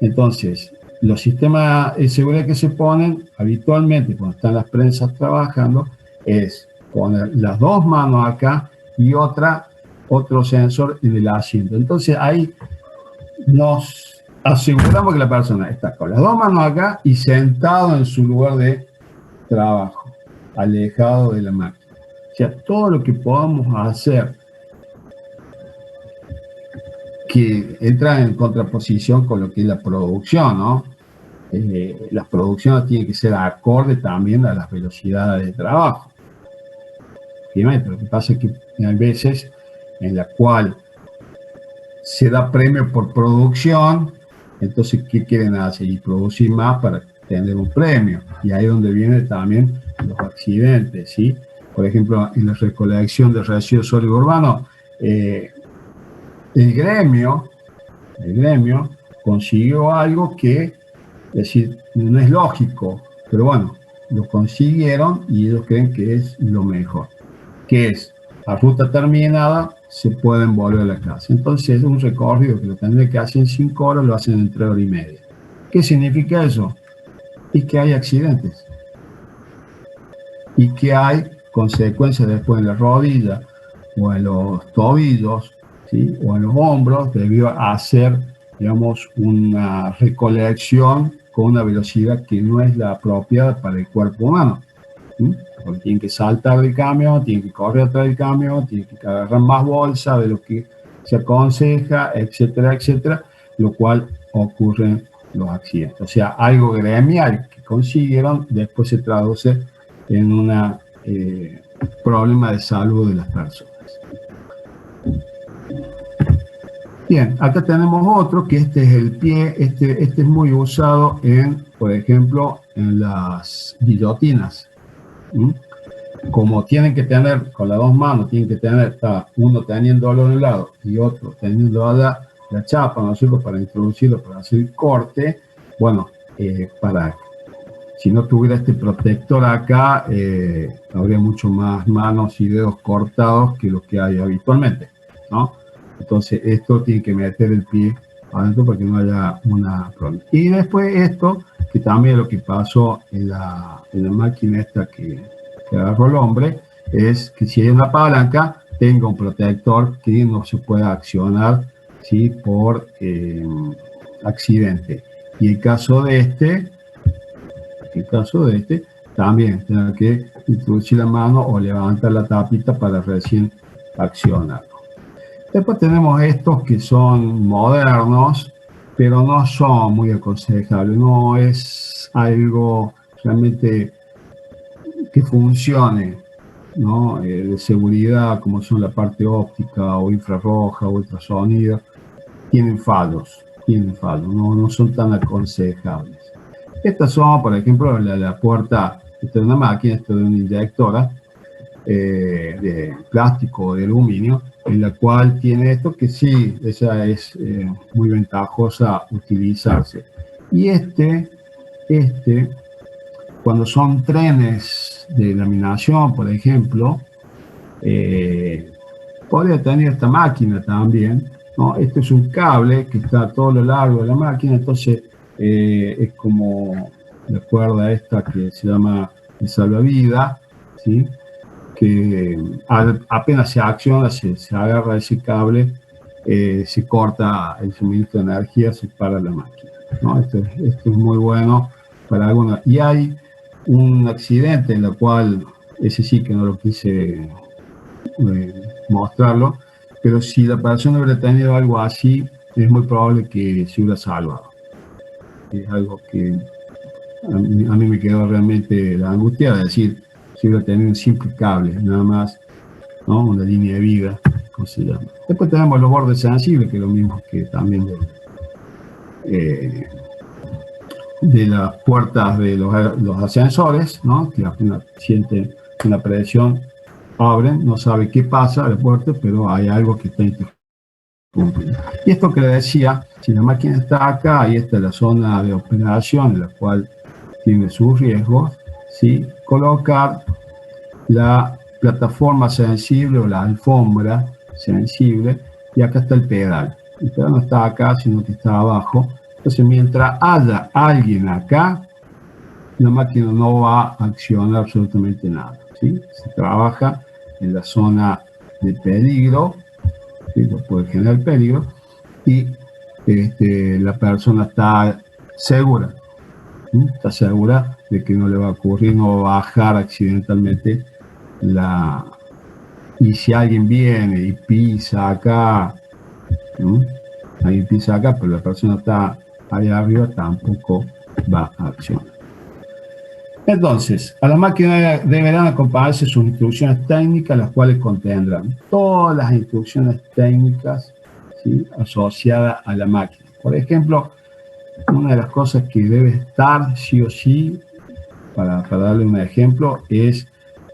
Entonces, los sistemas de seguridad que se ponen habitualmente cuando están las prensas trabajando es poner las dos manos acá y otro sensor en el asiento. Entonces ahí nos aseguramos que la persona está con las dos manos acá y sentado en su lugar de trabajo, alejado de la máquina. O sea, todo lo que podamos hacer que entra en contraposición con lo que es la producción, ¿no? Las producciones tienen que ser acorde también a las velocidades de trabajo. Obviamente, lo que pasa es que hay veces en la cual se da premio por producción, entonces, ¿qué quieren hacer? Y producir más para tener un premio. Y ahí es donde vienen también los accidentes, ¿sí? Por ejemplo, en la recolección de residuos sólidos urbanos, el gremio consiguió algo que, es decir, no es lógico, pero bueno, lo consiguieron y ellos creen que es lo mejor, que es a ruta terminada, se pueden volver a la casa. Entonces, un recorrido que lo tendré que hacer en 5 horas, lo hacen en 3 horas y media. ¿Qué significa eso? Y que hay accidentes. Y que hay consecuencias después en la rodilla, o en los tobillos, ¿sí? O en los hombros, debido a hacer, digamos, una recolección con una velocidad que no es la apropiada para el cuerpo humano. ¿Sí? Porque tienen que saltar del camión, tienen que correr atrás del camión, tienen que agarrar más bolsa de lo que se aconseja, etcétera, etcétera, lo cual ocurren los accidentes. O sea, algo gremial que consiguieron, después se traduce en un problema de salud de las personas. Bien, acá tenemos otro, que este es el pie, este es muy usado en, por ejemplo, en las guillotinas. Como tienen que tener, con las dos manos, tienen que tener, uno teniéndolo de un lado y otro teniendo la chapa, ¿no es cierto?, para introducirlo, para hacer el corte. Bueno, si no tuviera este protector acá, habría mucho más manos y dedos cortados que lo que hay habitualmente, ¿no? Entonces, esto tiene que meter el pie adentro para que no haya una problema. Y después esto, que también lo que pasó en la máquina esta que agarró el hombre, es que si hay una palanca, tenga un protector que no se pueda accionar, ¿sí?, por accidente. Y en caso de este, también tenga que introducir la mano o levantar la tapita para recién accionarlo. Después tenemos estos que son modernos, pero no son muy aconsejables, no es algo realmente que funcione, ¿no? De seguridad, como son la parte óptica o infrarroja o ultrasonido, tienen fallos, no son tan aconsejables. Estas son, por ejemplo, la puerta, esta es una máquina, esto es una inyectora de plástico o de aluminio, en la cual tiene esto que sí, esa es muy ventajosa utilizarse. Y cuando son trenes de laminación, por ejemplo, podría tener esta máquina también, ¿no? Este es un cable que está a todo lo largo de la máquina, entonces es como la cuerda esta que se llama el salvavidas, ¿sí? que apenas se acciona, se agarra ese cable, se corta el suministro de energía, se para la máquina, ¿no? Esto es muy bueno para algunos. Y hay un accidente en el cual, ese sí que no lo quise mostrarlo, pero si la persona hubiera tenido algo así, es muy probable que se hubiera salvado. Es algo que a mí me quedó realmente la angustia de decir, si hubiera tenido un simple cable, nada más, ¿no? Una línea de vida, ¿cómo se llama? Después tenemos los bordes sensibles, que es lo mismo que también de las puertas de los ascensores, ¿no? Que apenas sienten una presión, abren, no sabe qué pasa a la puerta, pero hay algo que está interrumpiendo. Y esto que le decía, si la máquina está acá, ahí está la zona de operación, en la cual tiene sus riesgos, ¿sí? Colocar la plataforma sensible o la alfombra sensible, y acá está el pedal. El pedal no está acá, sino que está abajo. Entonces, mientras haya alguien acá, la máquina no va a accionar absolutamente nada, ¿sí? Se trabaja en la zona de peligro, ¿sí? Lo puede generar peligro, y la persona está segura, ¿sí? Está segura de que no le va a ocurrir, no va a bajar accidentalmente y si alguien viene y pisa acá, ¿no? Alguien pisa acá, pero la persona está allá arriba, tampoco va a accionar. Entonces, a la máquina deberán acompañarse sus instrucciones técnicas, las cuales contendrán todas las instrucciones técnicas, ¿sí? Asociadas a la máquina. Por ejemplo, una de las cosas que debe estar sí o sí, para darle un ejemplo, es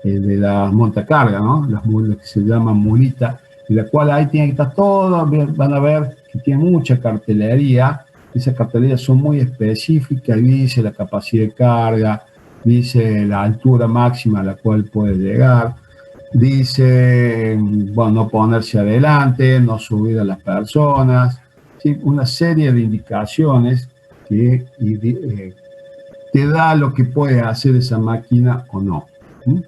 el de las montacargas, ¿no? Las mulas que se llaman mulita, en la cual ahí tiene que estar todo, van a ver que tiene mucha cartelería. Esas cartelerías son muy específicas, y dice la capacidad de carga, dice la altura máxima a la cual puede llegar, dice, bueno, no ponerse adelante, no subir a las personas, ¿sí? Una serie de indicaciones que te da lo que puede hacer esa máquina o no, ¿sí?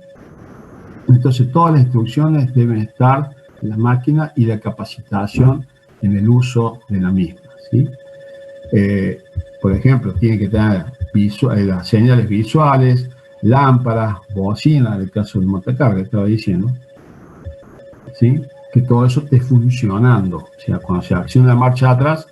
Entonces, todas las instrucciones deben estar en la máquina y la capacitación en el uso de la misma, ¿sí? Por ejemplo, tiene que tener las señales visuales, lámparas, bocina, en el caso del montacarga que estaba diciendo, ¿sí? Que todo eso esté funcionando. O sea, cuando se acciona la marcha atrás,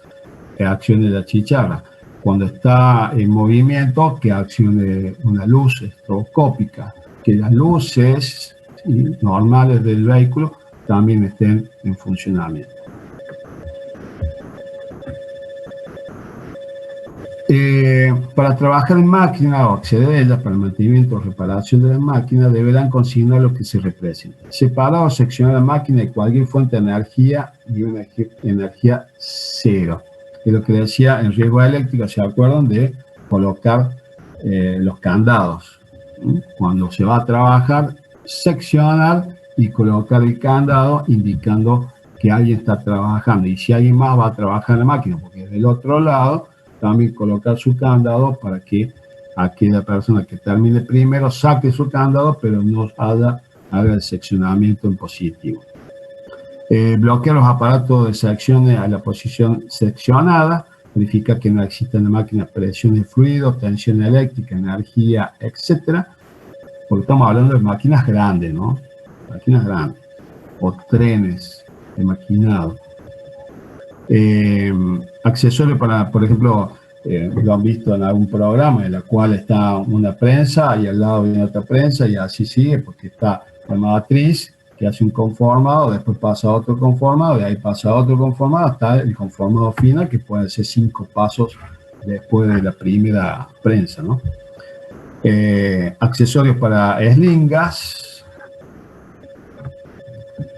que accione la chicharra. Cuando está en movimiento, que accione una luz estroboscópica. Que las luces, ¿sí?, normales del vehículo también estén en funcionamiento. Para trabajar en máquina o acceder a ella para el mantenimiento o reparación de la máquina, deberán consignar lo que se representa. Separar o seccionar la máquina de cualquier fuente de energía y una energía cero. Es lo que decía en riesgo eléctrico, ¿se acuerdan? De colocar los candados. Cuando se va a trabajar, seccionar y colocar el candado indicando que alguien está trabajando. Y si alguien más va a trabajar en la máquina, porque es del otro lado, también colocar su candado para que aquella persona que termine primero saque su candado, pero no haga el seccionamiento en positivo. Bloquear los aparatos de secciones a la posición seccionada, verifica que no exista en la máquina presión de fluidos, tensión eléctrica, energía, etc. Porque estamos hablando de máquinas grandes, ¿no? Máquinas grandes. O trenes de maquinado. Accesorios para, por ejemplo, lo han visto en algún programa en el cual está una prensa y al lado viene otra prensa y así sigue, porque está la matriz que hace un conformado, después pasa a otro conformado, y ahí pasa a otro conformado, hasta el conformado final, que puede ser 5 pasos después de la primera prensa, ¿no? Accesorios para eslingas.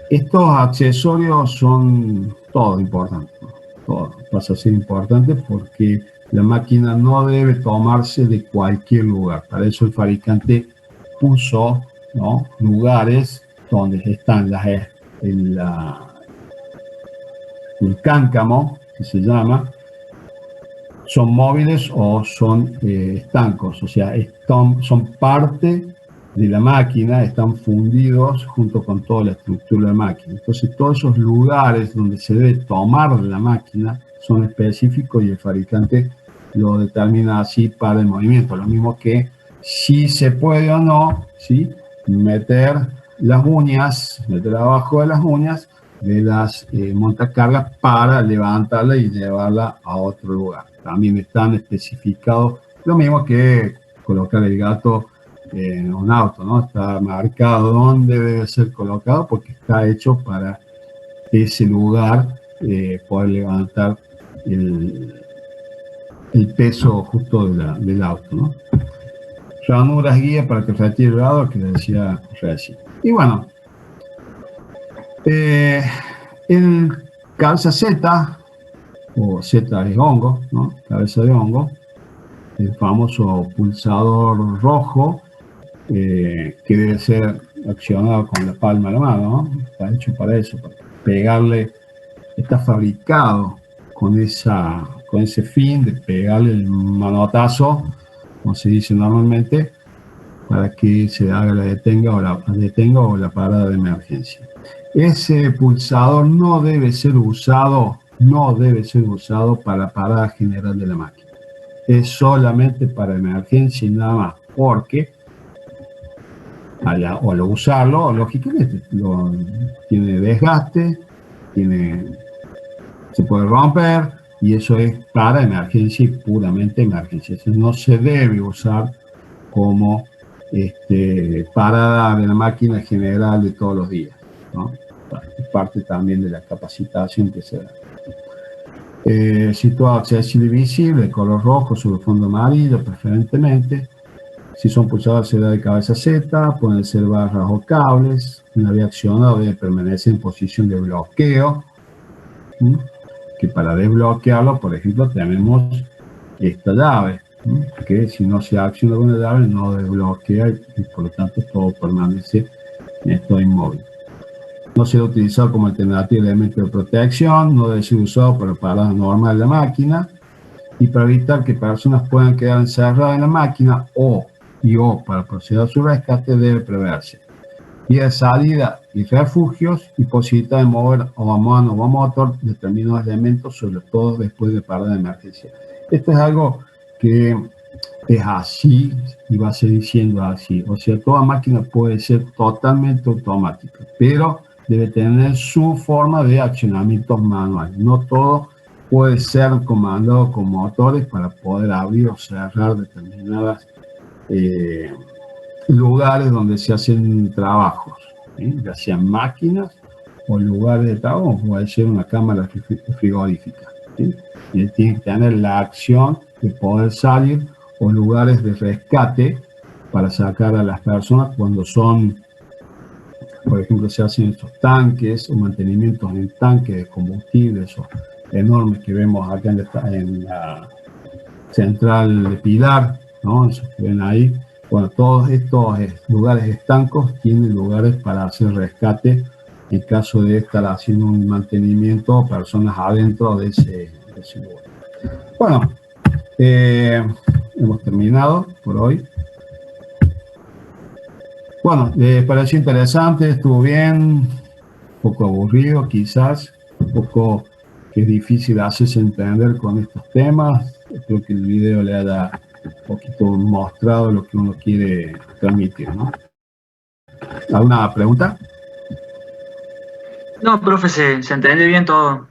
Estos accesorios son todo importantes, ¿no? Todo pasa a ser importante porque la máquina no debe tomarse de cualquier lugar. Para eso el fabricante puso, ¿no?, lugares donde están el cáncamo, que se llama, son móviles o son estancos, o sea, son parte de la máquina están fundidos junto con toda la estructura de la máquina. Entonces, todos esos lugares donde se debe tomar la máquina son específicos y el fabricante lo determina así para el movimiento. Lo mismo que si se puede o no, ¿sí?, meter las uñas, meter abajo de las uñas de las montacargas para levantarla y llevarla a otro lugar. También están especificados, lo mismo que colocar el gato en un auto, ¿no? Está marcado dónde debe ser colocado porque está hecho para ese lugar poder levantar el peso justo del auto, ¿no? Ranuras guía para que retire el lado que decía recién. Y bueno, el cabeza Z, o Z de hongo, ¿no? Cabeza de hongo, el famoso pulsador rojo, que debe ser accionado con la palma de la mano, ¿no? Está hecho para eso, para pegarle, está fabricado con ese fin de pegarle el manotazo, como se dice normalmente, para que se haga la detenga o la parada de emergencia. Ese pulsador no debe ser usado para la parada general de la máquina. Es solamente para emergencia y nada más, porque al usarlo, lógicamente, tiene desgaste, se puede romper, y eso es para emergencia y puramente emergencia. Eso no se debe usar como parada de la máquina general de todos los días, ¿no? Es parte también de la capacitación que se da. Situado accesible y visible, de color rojo sobre fondo amarillo, preferentemente. Si son pulsadores será de cabeza Z, pueden ser barras o cables. Una vez accionado debe permanecer en posición de bloqueo. Que para desbloquearlo, por ejemplo, tenemos esta llave, que si no se acciona con la llave no desbloquea y por lo tanto todo permanece en estado inmóvil. No será utilizado como alternativa de elemento de protección, no debe ser usado para parada normal de la máquina, y para evitar que personas puedan quedar encerradas en la máquina o para proceder a su rescate debe preverse vía de salida y refugios y posibilidad de mover o a mano o a motor determinados elementos, sobre todo después de parada de emergencia. Esto es algo que es así y va a seguir siendo así. O sea, toda máquina puede ser totalmente automática, pero debe tener su forma de accionamiento manual. No todo puede ser comandado con motores para poder abrir o cerrar determinadas lugares donde se hacen trabajos, ya sean máquinas o lugares de trabajo, puede ser una cámara frigorífica. ¿Sí? Y tiene que tener la acción de poder salir, o lugares de rescate para sacar a las personas cuando son, por ejemplo, se hacen estos tanques o mantenimientos en tanques de combustible, esos enormes que vemos acá en la central de Pilar, ¿no? Esos que ven ahí. Bueno, todos estos lugares estancos tienen lugares para hacer rescate en caso de estar haciendo un mantenimiento o personas adentro de ese lugar. Bueno, hemos terminado por hoy. Bueno, pareció interesante, estuvo bien, un poco aburrido quizás, un poco que es difícil hacerse entender con estos temas. Creo que el video le haya un poquito mostrado lo que uno quiere transmitir, ¿no? ¿Alguna pregunta? No, profe, se entiende bien todo.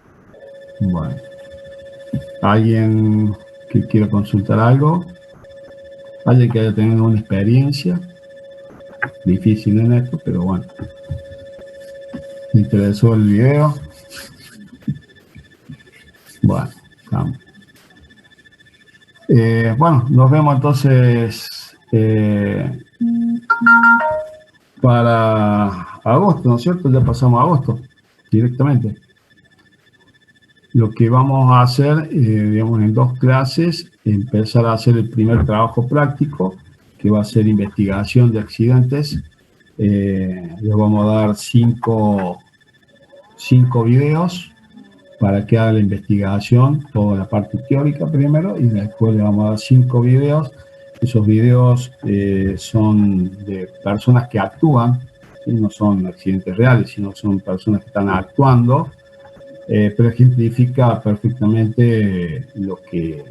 Bueno. ¿Alguien que quiera consultar algo? ¿Alguien que haya tenido una experiencia? Difícil en esto, pero bueno. ¿Me interesó el video? Bueno, vamos. Bueno, nos vemos entonces para agosto, ¿no es cierto? Ya pasamos a agosto directamente. Lo que vamos a hacer, digamos, en 2 clases, empezar a hacer el primer trabajo práctico, que va a ser investigación de accidentes. Les vamos a dar 5 videos para que haga la investigación, toda la parte teórica primero, y después le vamos a dar 5 videos Esos videos son de personas que actúan, ¿sí? No son accidentes reales, sino son personas que están actuando, pero ejemplifica perfectamente lo que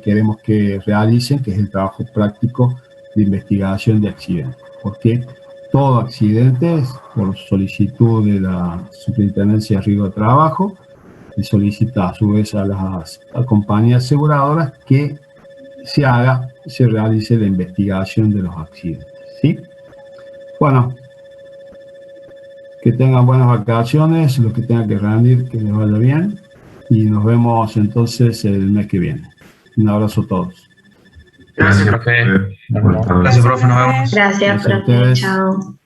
queremos que realicen, que es el trabajo práctico de investigación de accidentes. Porque todo accidente es por solicitud de la Superintendencia de Riesgo de Trabajo, y solicita a su vez a las compañías aseguradoras que se realice la investigación de los accidentes, ¿sí? Bueno, que tengan buenas vacaciones, los que tengan que rendir, que les vaya bien, y nos vemos entonces el mes que viene. Un abrazo a todos. Gracias, profe. Gracias, profe, nos vemos. Gracias, Gracias a profe. ustedes. Chao.